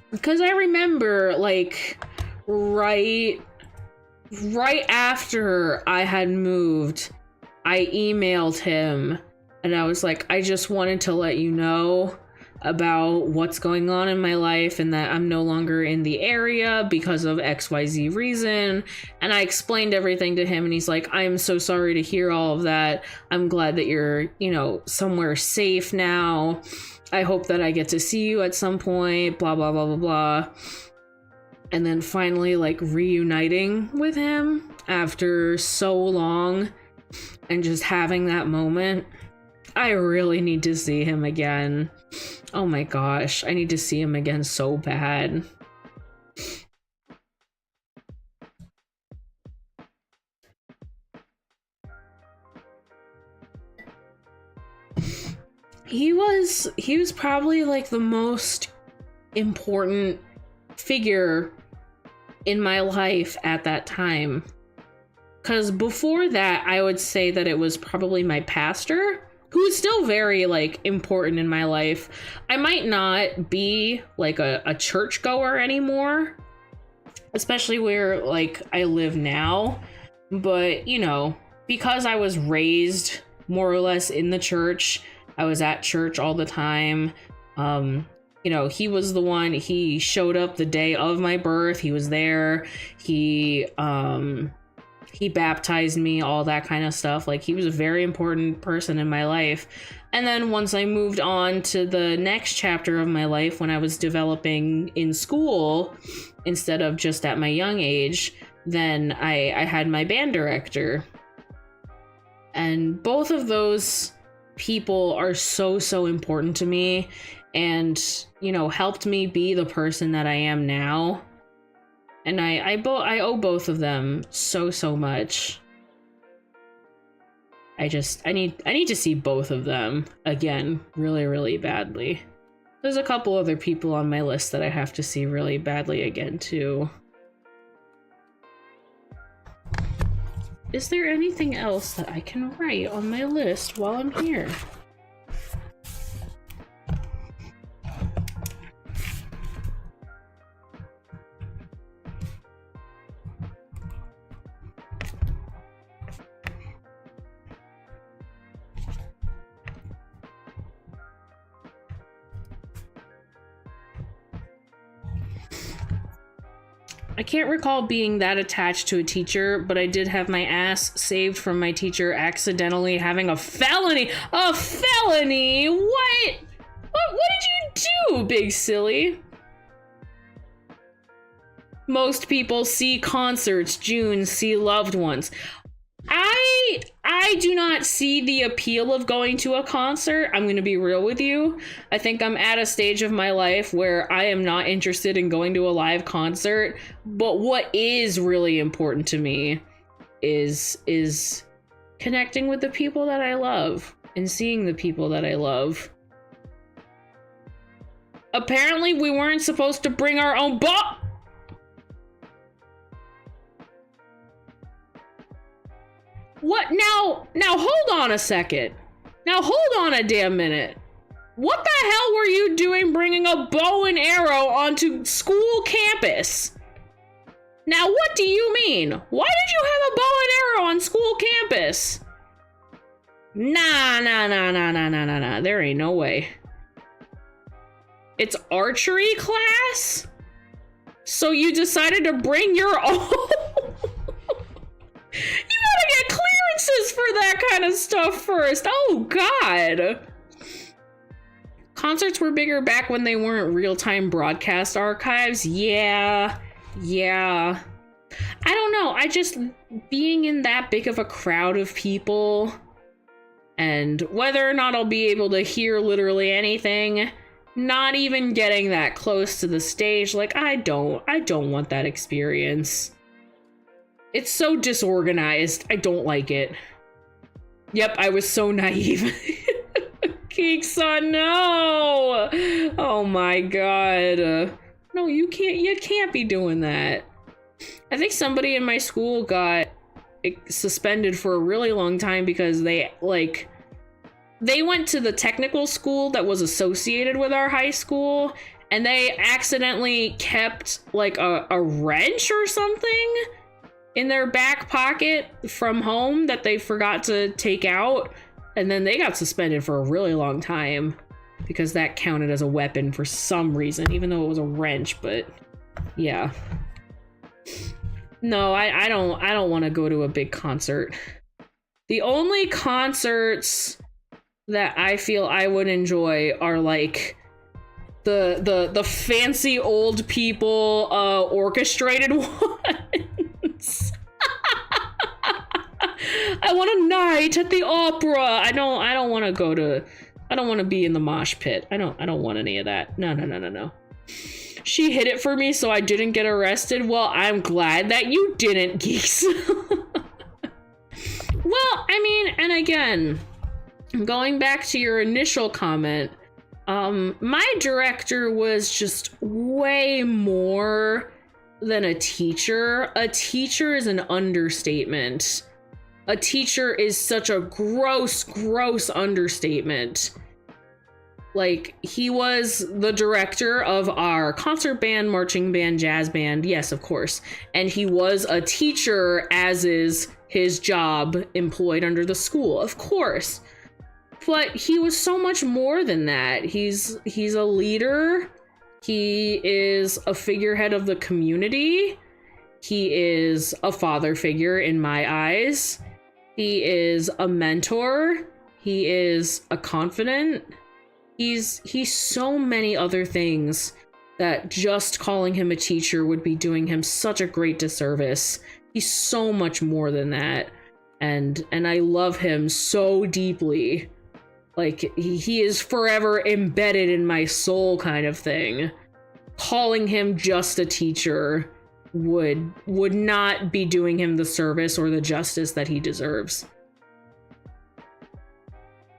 Because I remember, like, right after I had moved, I emailed him, and I was like, I just wanted to let you know about what's going on in my life and that I'm no longer in the area because of XYZ reason. And I explained everything to him, and he's like, I'm so sorry to hear all of that. I'm glad that you're, somewhere safe now. I hope that I get to see you at some point, blah, blah, blah, blah, blah. And then finally, like, reuniting with him after so long and just having that moment. I really need to see him again. Oh my gosh, I need to see him again so bad. He was probably like the most important figure in my life at that time. 'Cause before that, I would say that it was probably my pastor, who's still very like important in my life. I might not be like a churchgoer anymore, especially where like I live now, but because I was raised more or less in the church, I was at church all the time. He was the one, he showed up the day of my birth, he was there, he baptized me, all that kind of stuff. Like, he was a very important person in my life. And then once I moved on to the next chapter of my life, when I was developing in school instead of just at my young age, then I had my band director. And both of those people are so important to me, and helped me be the person that I am now. And I owe both of them so much. I need to see both of them again really, really badly. There's a couple other people on my list that I have to see really badly again too. Is there anything else that I can write on my list while I'm here? I can't recall being that attached to a teacher, but I did have my ass saved from my teacher accidentally having a felony. A felony? What? What did you do, big silly? Most people see concerts, June, see loved ones. I do not see the appeal of going to a concert. I'm going to be real with you. I think I'm at a stage of my life where I am not interested in going to a live concert. But what is really important to me is connecting with the people that I love and seeing the people that I love. Apparently, we weren't supposed to bring our own What now hold on a second. Now hold on a damn minute. What the hell were you doing bringing a bow and arrow onto school campus? Now what do you mean? Why did you have a bow and arrow on school campus? Nah. There ain't no way. It's archery class? So you decided to bring your own? You gotta get clearances for that kind of stuff first. Oh, God. Concerts were bigger back when they weren't real-time broadcast archives. Yeah. I don't know. I just, being in that big of a crowd of people, and whether or not I'll be able to hear literally anything, not even getting that close to the stage, like, I don't want that experience. It's so disorganized. I don't like it. Yep, I was so naive. Geekson, no! Oh my god. No, you can't be doing that. I think somebody in my school got suspended for a really long time because they went to the technical school that was associated with our high school, and they accidentally kept like a wrench or something in their back pocket from home that they forgot to take out, and then they got suspended for a really long time because that counted as a weapon for some reason, even though it was a wrench. But yeah, no, I don't want to go to a big concert. The only concerts that I feel I would enjoy are like the fancy old people orchestrated ones. I want a night at the opera. I don't want to be in the mosh pit. I don't want any of that. No. She hid it for me so I didn't get arrested. Well, I'm glad that you didn't, geeks. Well, I mean, and again, going back to your initial comment, my director was just way more than a teacher. A teacher is an understatement. A teacher is such a gross understatement. Like, he was the director of our concert band, marching band, jazz band, yes, of course. And he was a teacher, as is his job employed under the school, of course. But he was so much more than that. He's a leader. He is a figurehead of the community. He is a father figure in my eyes. He is a mentor. He is a confidant. He's so many other things that just calling him a teacher would be doing him such a great disservice. He's so much more than that. And I love him so deeply. Like, he is forever embedded in my soul kind of thing. Calling him just a teacher would not be doing him the service or the justice that he deserves.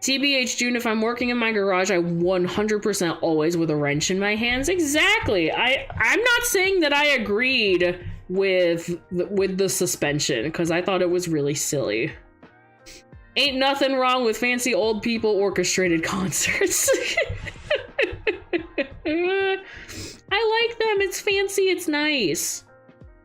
TBH June, if I'm working in my garage, I 100% always with a wrench in my hands. Exactly. I'm not saying that I agreed with the suspension, because I thought it was really silly. Ain't nothing wrong with fancy old people orchestrated concerts. I like them. It's fancy. It's nice.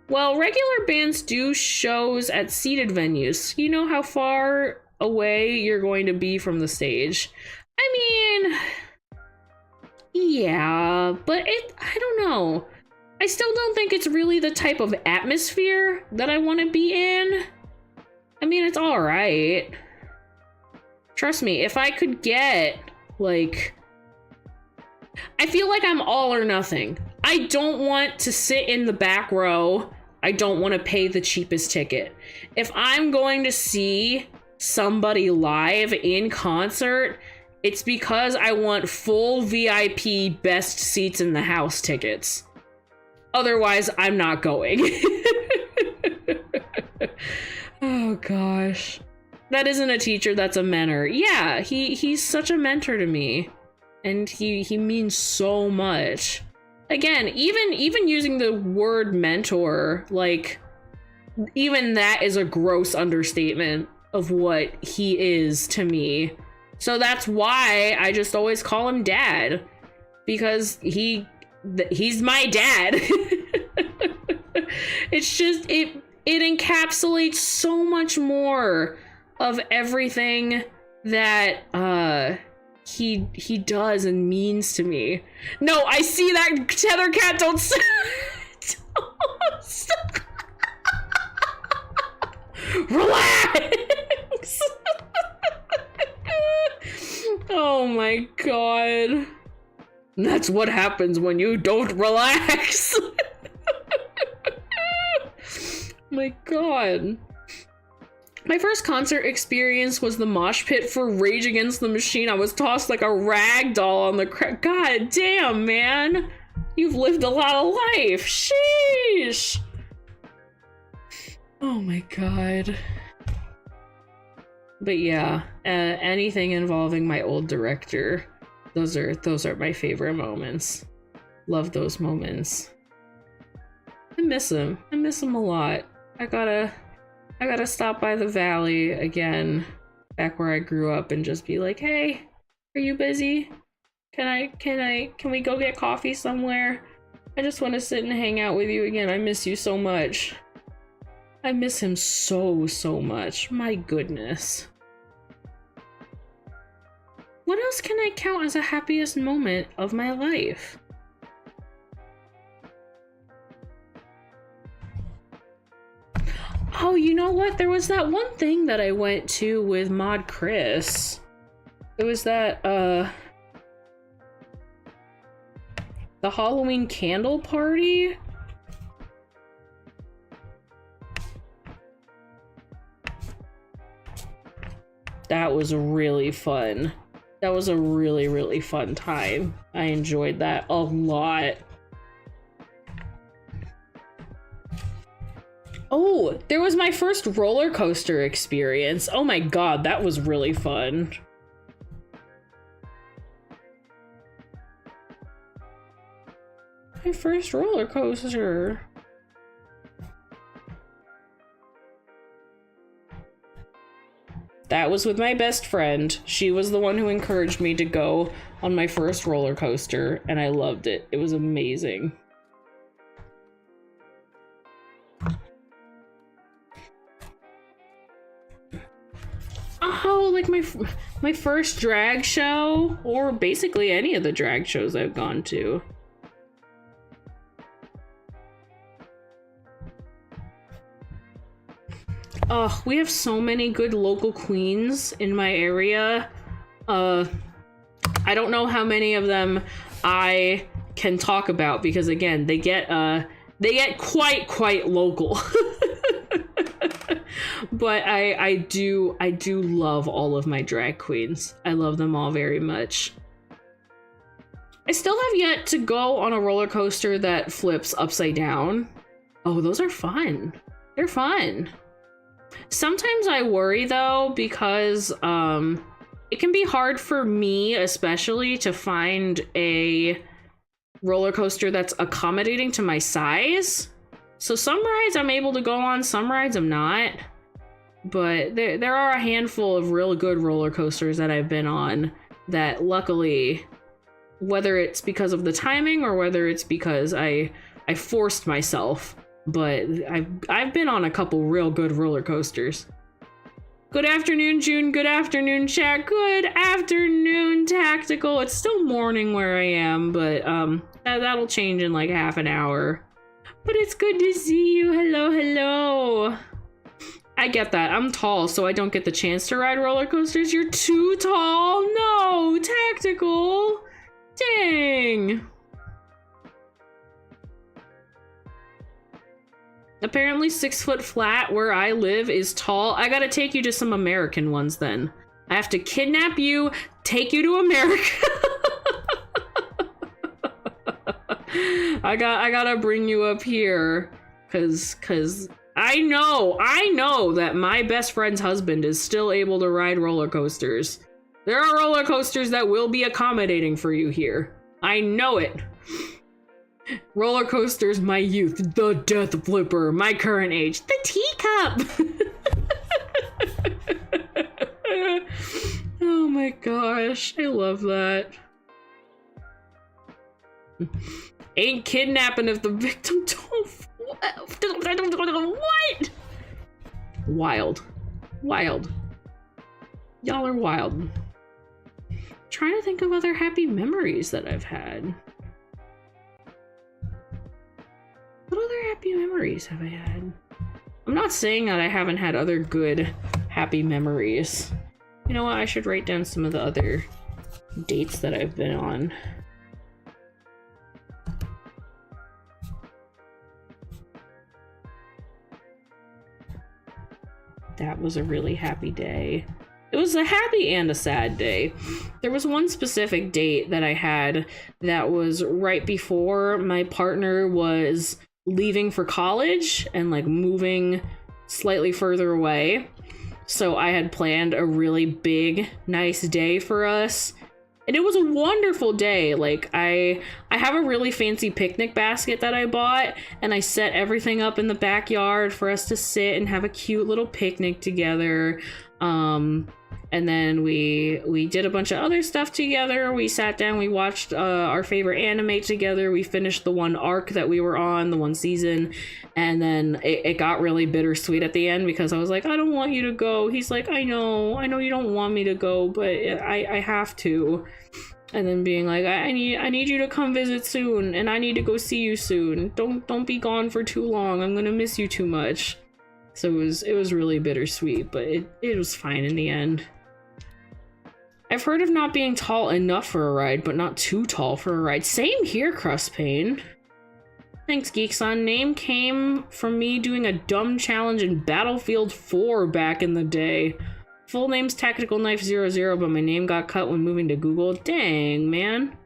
Well, regular bands do shows at seated venues. You know how far away you're going to be from the stage. I mean, yeah, but I don't know. I still don't think it's really the type of atmosphere that I want to be in. I mean, it's all right. Trust me, if I could get, like, I feel like I'm all or nothing. I don't want to sit in the back row. I don't want to pay the cheapest ticket. If I'm going to see somebody live in concert, it's because I want full VIP best seats in the house tickets. Otherwise, I'm not going. Oh gosh. That isn't a teacher, that's a mentor. Yeah, he's such a mentor to me. And he means so much. Again, even using the word mentor, like, even that is a gross understatement of what he is to me. So that's why I just always call him Dad, because he's my dad. It's just, it encapsulates so much more of everything that he does and means to me. No, I see that tether cat. Don't stop. Relax. Oh my god. That's what happens when you don't relax. My god. My first concert experience was the mosh pit for Rage Against the Machine. I was tossed like a rag doll on the God damn, man. You've lived a lot of life. Sheesh. Oh my god. But yeah, anything involving my old director, those are my favorite moments. Love those moments. I miss him. I miss him a lot. I gotta stop by the valley again, back where I grew up, and just be like, hey, are you busy? Can we go get coffee somewhere? I just want to sit and hang out with you again. I miss you so much. I miss him so much. My goodness. What else can I count as a happiest moment of my life? Oh, you know what? There was that one thing that I went to with Mod Chris. It was that, the Halloween candle party? That was really fun. That was a really fun time. I enjoyed that a lot. Oh, there was my first roller coaster experience. Oh my god, that was really fun. My first roller coaster. That was with my best friend. She was the one who encouraged me to go on my first roller coaster, and I loved it. It was amazing. Oh, like my first drag show, or basically any of the drag shows I've gone to. Oh, we have so many good local queens in my area. I don't know how many of them I can talk about, because again, they get quite local. But I do love all of my drag queens. I love them all very much. I still have yet to go on a roller coaster that flips upside down. Oh, those are fun. They're fun. Sometimes I worry though, because it can be hard for me, especially, to find a roller coaster that's accommodating to my size. So some rides I'm able to go on, some rides I'm not. But there are a handful of real good roller coasters that I've been on that luckily, whether it's because of the timing or whether it's because I forced myself, but I've been on a couple real good roller coasters. Good afternoon, June. Good afternoon, chat. Good afternoon, Tactical. It's still morning where I am, but that'll change in like half an hour. But it's good to see you. Hello, hello. I get that. I'm tall, so I don't get the chance to ride roller coasters. You're too tall. No, Tactical. Dang. Apparently 6 foot flat where I live is tall. I gotta take you to some American ones then. I have to kidnap you, take you to America. I gotta bring you up here. Cause I know that my best friend's husband is still able to ride roller coasters. There are roller coasters that will be accommodating for you here. I know it. Roller coasters, my youth. The death flipper, my current age. The teacup. Oh my gosh, I love that. Ain't kidnapping if the victim don't. What? Wild. Y'all are wild. Trying to think of other happy memories that I've had. What other happy memories have I had? I'm not saying that I haven't had other good happy memories. You know what? I should write down some of the other dates that I've been on. That was a really happy day. It was a happy and a sad day. There was one specific date that I had that was right before my partner was leaving for college and like moving slightly further away. So I had planned a really big, nice day for us. And it was a wonderful day. Like I have a really fancy picnic basket that I bought, and I set everything up in the backyard for us to sit and have a cute little picnic together. And then we did a bunch of other stuff together. We sat down, we watched our favorite anime together. We finished the one arc that we were on, the one season. And then it got really bittersweet at the end because I was like, I don't want you to go. He's like, I know you don't want me to go, but I have to. And then being like, I need you to come visit soon, and I need to go see you soon. Don't be gone for too long. I'm gonna miss you too much. So it was really bittersweet, but it was fine in the end. I've heard of not being tall enough for a ride, but not too tall for a ride. Same here, Crust Pain. Thanks, Geekson. Name came from me doing a dumb challenge in Battlefield 4 back in the day. Full name's Tactical Knife 00, but my name got cut when moving to Google. Dang, man.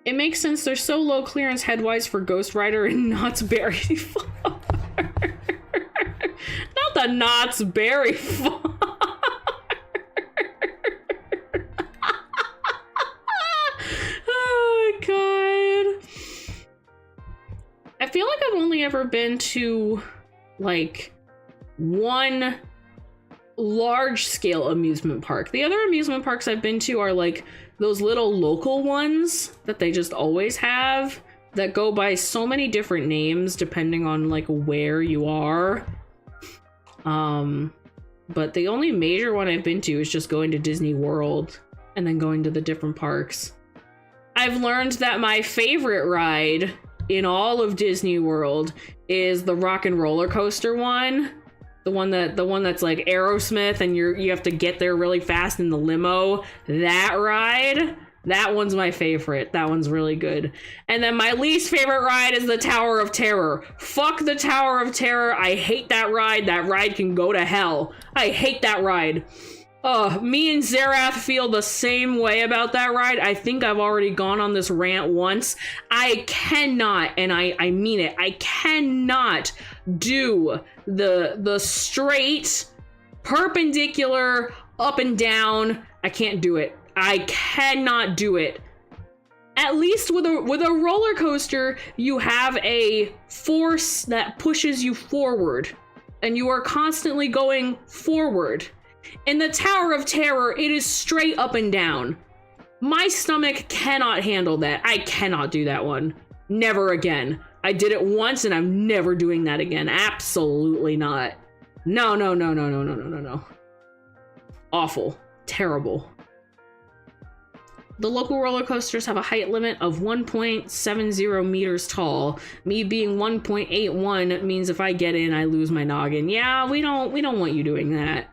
It makes sense they're so low clearance headwise for Ghost Rider and Knott's Berry Farm. Not the Knott's Berry Farm. Oh, God. I feel like I've only ever been to, like, one large-scale amusement park. The other amusement parks I've been to are, like, those little local ones that they just always have that go by so many different names depending on, like, where you are. But the only major one I've been to is just going to Disney World and then going to the different parks. I've learned that my favorite ride in all of Disney World is the Rock and Roller Coaster one. The one that's like Aerosmith and you have to get there really fast in the limo. That ride, that one's my favorite. That one's really good. And then my least favorite ride is the Tower of Terror. Fuck the Tower of Terror. I hate that ride. That ride can go to hell. I hate that ride. Me and Zerath feel the same way about that ride. I think I've already gone on this rant once. I cannot, and I mean it, I cannot do the straight, perpendicular, up and down. I can't do it. I cannot do it. At least with a roller coaster, you have a force that pushes you forward, and you are constantly going forward. In the Tower of Terror, it is straight up and down. My stomach cannot handle that. I cannot do that one. Never again. I did it once and I'm never doing that again. Absolutely not. No, no, no, no, no, no, no, no, no. Awful. Terrible. The local roller coasters have a height limit of 1.70 meters tall. Me being 1.81 means if I get in, I lose my noggin. Yeah, we don't want you doing that.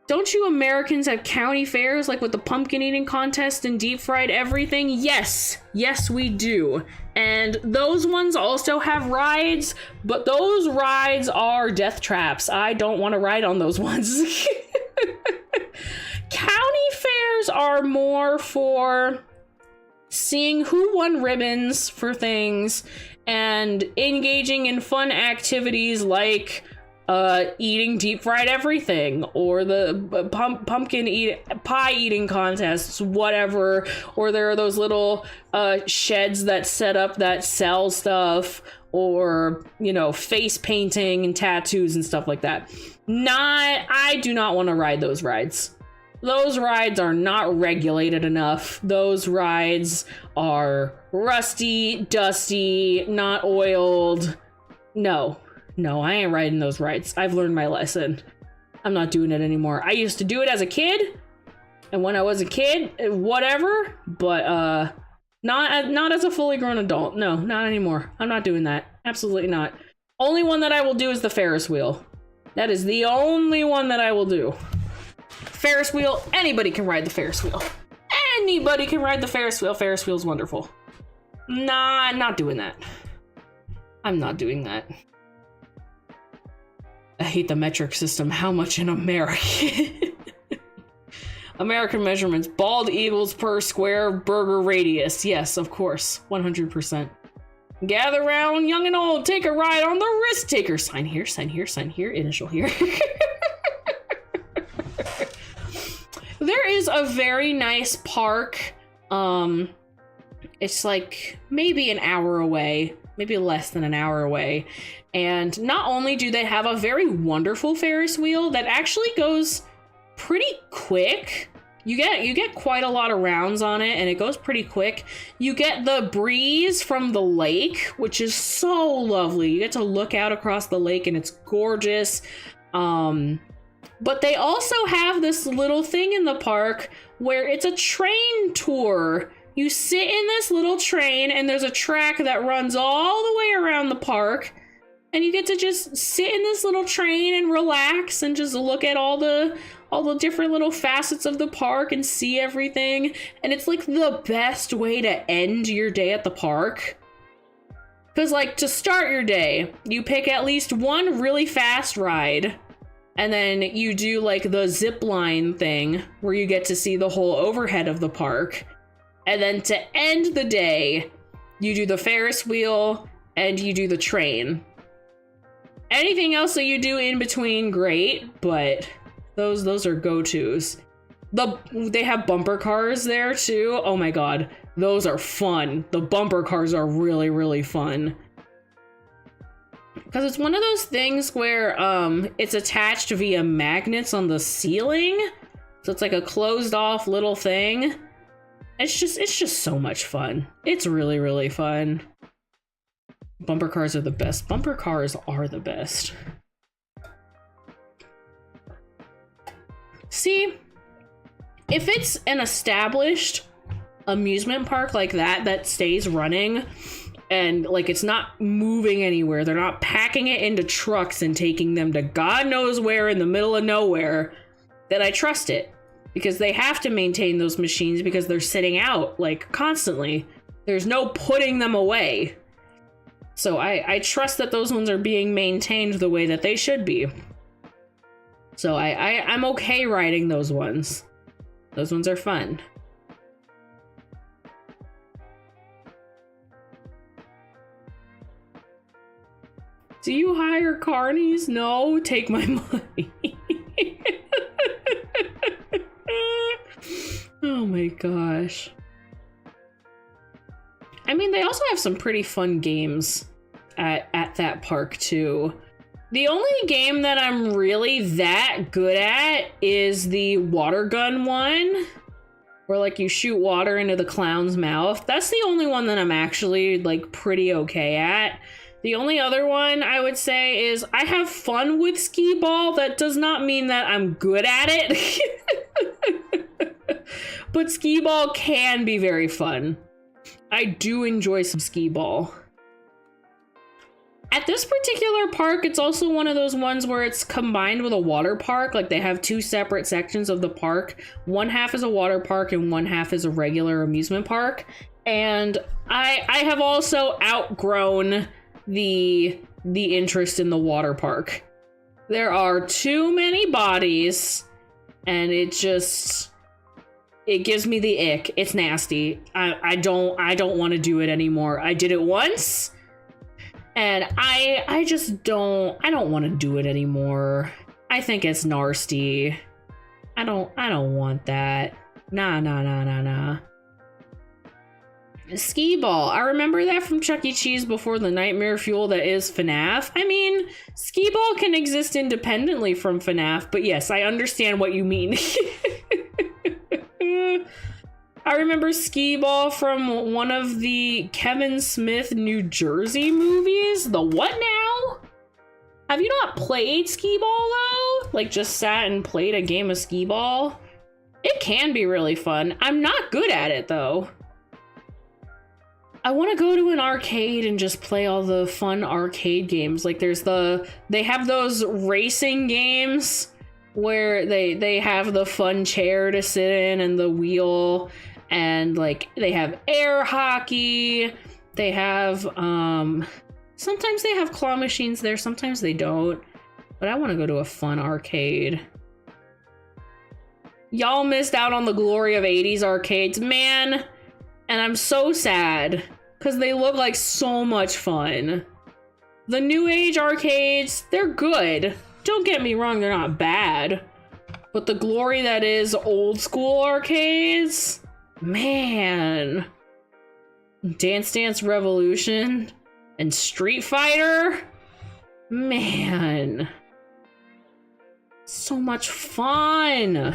Don't you Americans have county fairs like with the pumpkin eating contest and deep fried everything? Yes, yes we do. And those ones also have rides, but those rides are death traps. I don't want to ride on those ones. County fairs are more for seeing who won ribbons for things and engaging in fun activities like eating deep fried everything, or the pumpkin pie eating contests, whatever. Or there are those little sheds that set up that sell stuff, or, you know, face painting and tattoos and stuff like that. I do not want to ride those rides. Those rides are not regulated enough. Those rides are rusty, dusty, not oiled. No, I ain't riding those rides. I've learned my lesson. I'm not doing it anymore. I used to do it as a kid, and when I was a kid, whatever, but not as a fully grown adult. No, not anymore. I'm not doing that. Absolutely not. Only one that I will do is the Ferris wheel. That is the only one that I will do. Ferris wheel, anybody can ride the Ferris wheel. Anybody can ride the Ferris wheel. Ferris wheel's wonderful. Nah, I'm not doing that. I'm not doing that. I hate the metric system. How much in American? American measurements. Bald eagles per square burger radius. Yes, of course. 100%. Gather round, young and old. Take a ride on the risk taker. Sign here, sign here, sign here. Initial here. There is a very nice park. It's like maybe an hour away, maybe less than an hour away. And not only do they have a very wonderful Ferris wheel that actually goes pretty quick. You get quite a lot of rounds on it, and it goes pretty quick. You get the breeze from the lake, which is so lovely. You get to look out across the lake, and it's gorgeous. But they also have this little thing in the park where it's a train tour. You sit in this little train, and there's a track that runs all the way around the park, and you get to just sit in this little train and relax and just look at all the different little facets of the park and see everything. And it's like the best way to end your day at the park. Because, like, to start your day, you pick at least one really fast ride. And then you do like the zip line thing where you get to see the whole overhead of the park. And then to end the day, you do the Ferris wheel and you do the train. Anything else that you do in between, great, but those are go-tos. They have bumper cars there too. Oh my god, those are fun. The bumper cars are really, really fun. Because it's one of those things where it's attached via magnets on the ceiling. So it's like a closed off little thing. It's just so much fun. It's really, really fun. Bumper cars are the best. Bumper cars are the best. See, if it's an established amusement park like that stays running, and like it's not moving anywhere, they're not packing it into trucks and taking them to God knows where in the middle of nowhere, then I trust it. Because they have to maintain those machines because they're sitting out like constantly. There's no putting them away. So I trust that those ones are being maintained the way that they should be. So I'm okay riding those ones. Those ones are fun. Do you hire carnies? No, take my money. Oh my gosh. I mean, they also have some pretty fun games at that park too. The only game that I'm really that good at is the water gun one, where like you shoot water into the clown's mouth. That's the only one that I'm actually like pretty okay at. The only other one I would say is I have fun with skee ball. That does not mean that I'm good at it. But skee ball can be very fun. I do enjoy some skee ball. At this particular park, it's also one of those ones where it's combined with a water park. Like they have two separate sections of the park. One half is a water park and one half is a regular amusement park. And I have also outgrown the interest in the water park. There are too many bodies and it gives me the ick. It's nasty. I don't want to do it anymore. I did it once and I don't want to do it anymore. I think it's nasty. I don't want that. Nah. Skee ball. I remember that from Chuck E. Cheese before the nightmare fuel that is FNAF. I mean, skee ball can exist independently from FNAF, but yes, I understand what you mean. I remember skee ball from one of the Kevin Smith New Jersey movies. The what now? Have you not played skee ball though? Like just sat and played a game of skee ball? It can be really fun. I'm not good at it though. I want to go to an arcade and just play all the fun arcade games. Like they have those racing games where they have the fun chair to sit in and the wheel, and like they have air hockey. They have sometimes they have claw machines there, sometimes they don't. But I want to go to a fun arcade. Y'all missed out on the glory of 80s arcades, man. And I'm so sad, because they look like so much fun. The new age arcades, they're good. Don't get me wrong, they're not bad. But the glory that is old school arcades, man. Dance Dance Revolution and Street Fighter, man. So much fun.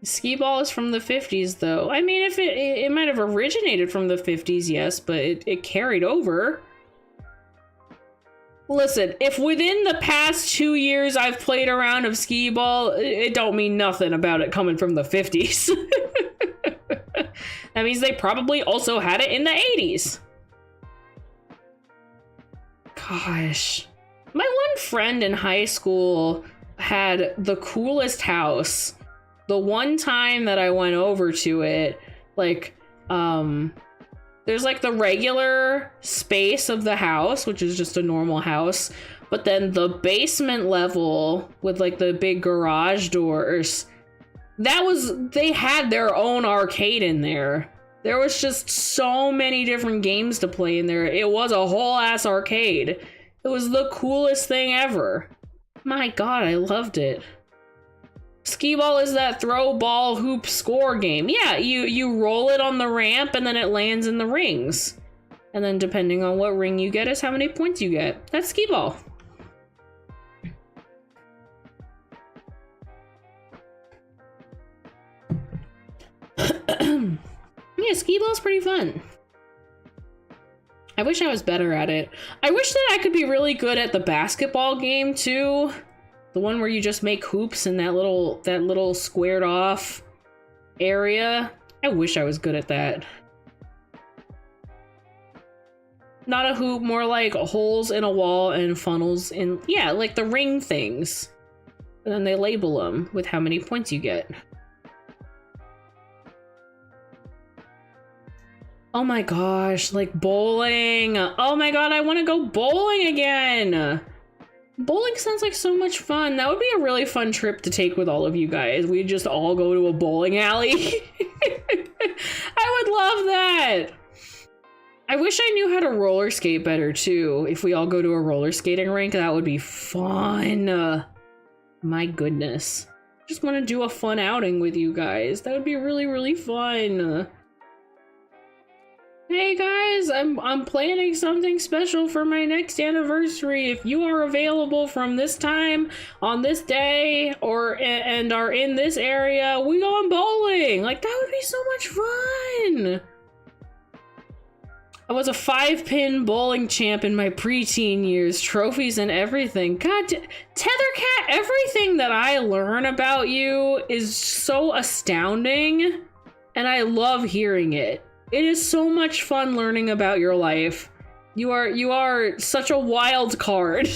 Skee ball is from the 50s though. I mean, if it might have originated from the 50s, yes, but it carried over. Listen, if within the past 2 years I've played a round of skee ball, it don't mean nothing about it coming from the 50s. That means they probably also had it in the 80s. Gosh. My one friend in high school had the coolest house. The one time that I went over to it, like, there's like the regular space of the house, which is just a normal house, but then the basement level with like the big garage doors, they had their own arcade in there. There was just so many different games to play in there. It was a whole ass arcade. It was the coolest thing ever. My God, I loved it. Skee ball is that throw ball hoop score game. Yeah, you roll it on the ramp and then it lands in the rings. And then depending on what ring you get is how many points you get. That's skee ball. Yeah, skee ball is pretty fun. I wish I was better at it. I wish that I could be really good at the basketball game too. The one where you just make hoops in that little squared off area. I wish I was good at that. Not a hoop, more like holes in a wall and funnels in, yeah, like the ring things. And then they label them with how many points you get. Oh my gosh, like bowling. Oh my God, I want to go bowling again. Bowling sounds like so much fun. That would be a really fun trip to take with all of you guys. We'd just all go to a bowling alley. I would love that. I wish I knew how to roller skate better too. If we all go to a roller skating rink, that would be fun. My goodness. just want to do a fun outing with you guys. That would be really, really fun. Hey guys, I'm planning something special for my next anniversary. If you are available from this time on this day and are in this area, we going bowling. Like, that would be so much fun. I was a 5-pin bowling champ in my preteen years, trophies and everything. God, Tethercat, everything that I learn about you is so astounding, and I love hearing it. It is so much fun learning about your life. You are such a wild card.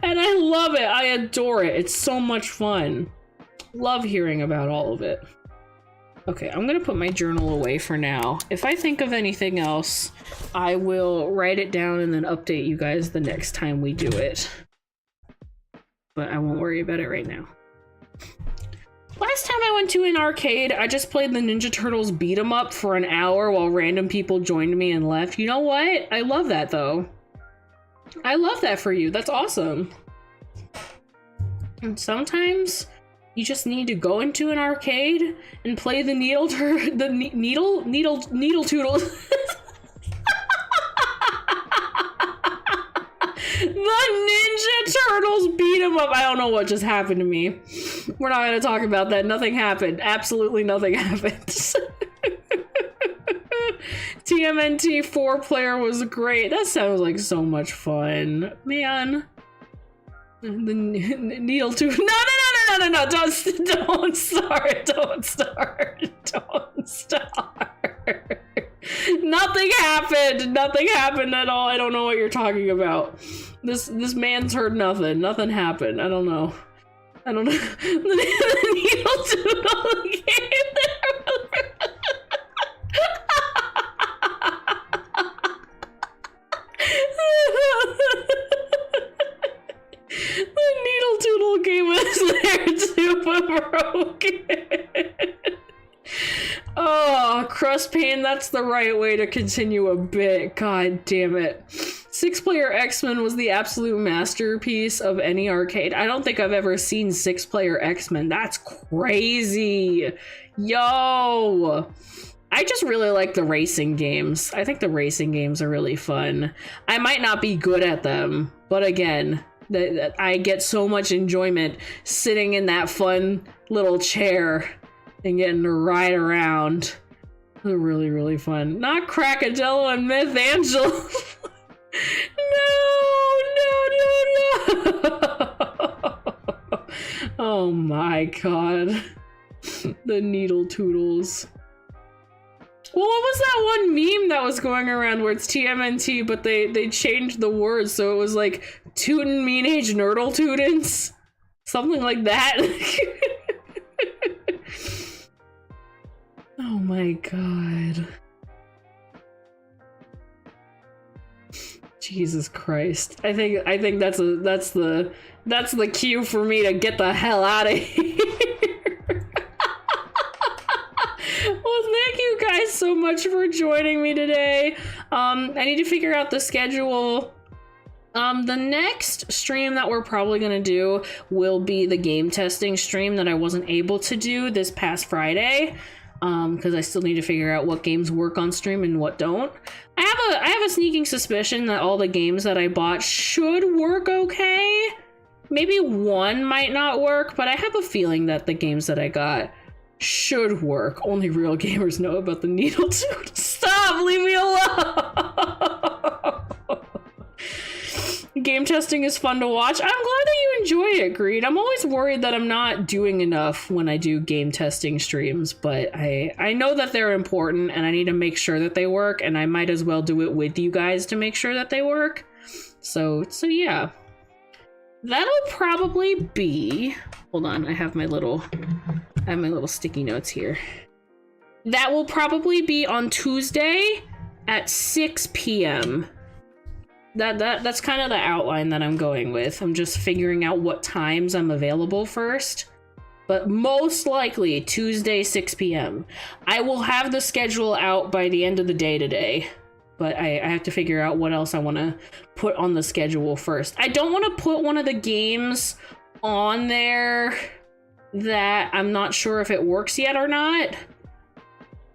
And I love it. I adore it. It's so much fun. Love hearing about all of it. Okay, I'm gonna put my journal away for now. If I think of anything else, I will write it down and then update you guys the next time we do it. But I won't worry about it right now. Last time I went to an arcade, I just played the Ninja Turtles beat 'em up for an hour while random people joined me and left. You know what? I love that though. I love that for you. That's awesome. And sometimes you just need to go into an arcade and play the needle toodles. The Ninja Turtles beat 'em up. I don't know what just happened to me. We're not gonna talk about that. Nothing happened. Absolutely nothing happened. TMNT 4-player was great. That sounds like so much fun. Man. The needle tooth. No. Don't start. Don't start. Nothing happened. Nothing happened at all. I don't know what you're talking about. This man's heard nothing. Nothing happened. I don't know. The needle doodle game there. The needle doodle game was there too, but broken. Oh, crust pain, that's the right way to continue a bit. God damn it. 6-player X-Men was the absolute masterpiece of any arcade. I don't think I've ever seen 6-player X-Men. That's crazy. Yo. I just really like the racing games. I think the racing games are really fun. I might not be good at them, but again, I get so much enjoyment sitting in that fun little chair and getting to ride around. They're really, really fun. Not Crackadello and Myth Angel. No. Oh my god. The needle toodles. Well, what was that one meme that was going around where it's TMNT, but they changed the words so it was like Tootin' Mean Age Nerdle Tootins? Something like that. Oh my god. Jesus Christ. I think that's the cue for me to get the hell out of here. Well, thank you guys so much for joining me today. I need to figure out the schedule. The next stream that we're probably gonna do will be the game testing stream that I wasn't able to do this past Friday. Because I still need to figure out what games work on stream and what don't. I have a sneaking suspicion that all the games that I bought should work okay. Maybe one might not work, but I have a feeling that the games that I got should work. Only real gamers know about the needle tooth. Stop! Leave me alone! Game testing is fun to watch. I'm glad that you enjoy it, Greed. I'm always worried that I'm not doing enough when I do game testing streams, but I know that they're important and I need to make sure that they work, and I might as well do it with you guys to make sure that they work. So yeah. That'll probably be... Hold on, I have my little sticky notes here. That will probably be on Tuesday at 6 p.m. That's kind of the outline that I'm going with. I'm just figuring out what times I'm available first. But most likely Tuesday, 6 p.m. I will have the schedule out by the end of the day today. But I have to figure out what else I want to put on the schedule first. I don't want to put one of the games on there that I'm not sure if it works yet or not.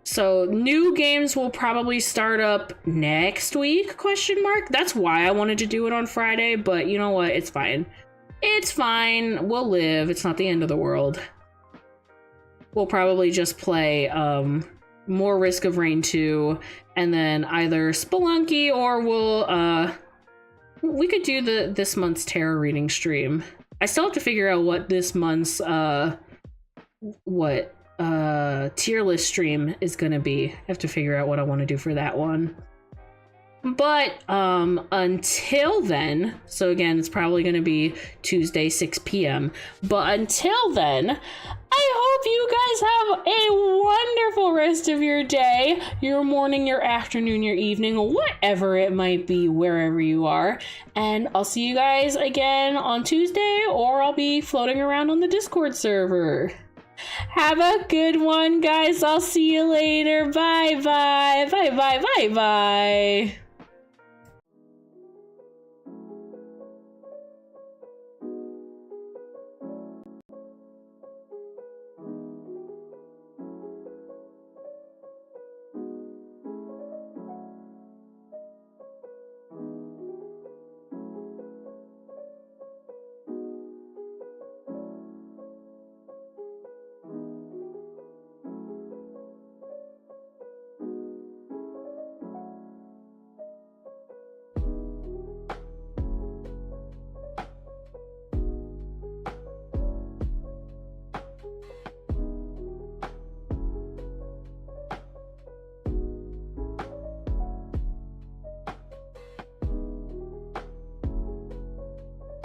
So new games will probably start up next week, question mark. That's why I wanted to do it on Friday, but you know what? It's fine. It's fine. We'll live. It's not the end of the world. We'll probably just play more Risk of Rain 2 and then either Spelunky or we could do this month's tarot reading stream. I still have to figure out what this month's tier list stream is gonna be. I have to figure out what I want to do for that one. But until then, so again, it's probably gonna be Tuesday 6 p.m. But until then, I hope you guys have a wonderful rest of your day, your morning, your afternoon, your evening, whatever it might be, wherever you are. And I'll see you guys again on Tuesday, or I'll be floating around on the Discord server. Have a good one, guys. I'll see you later. Bye bye. Bye bye. Bye bye.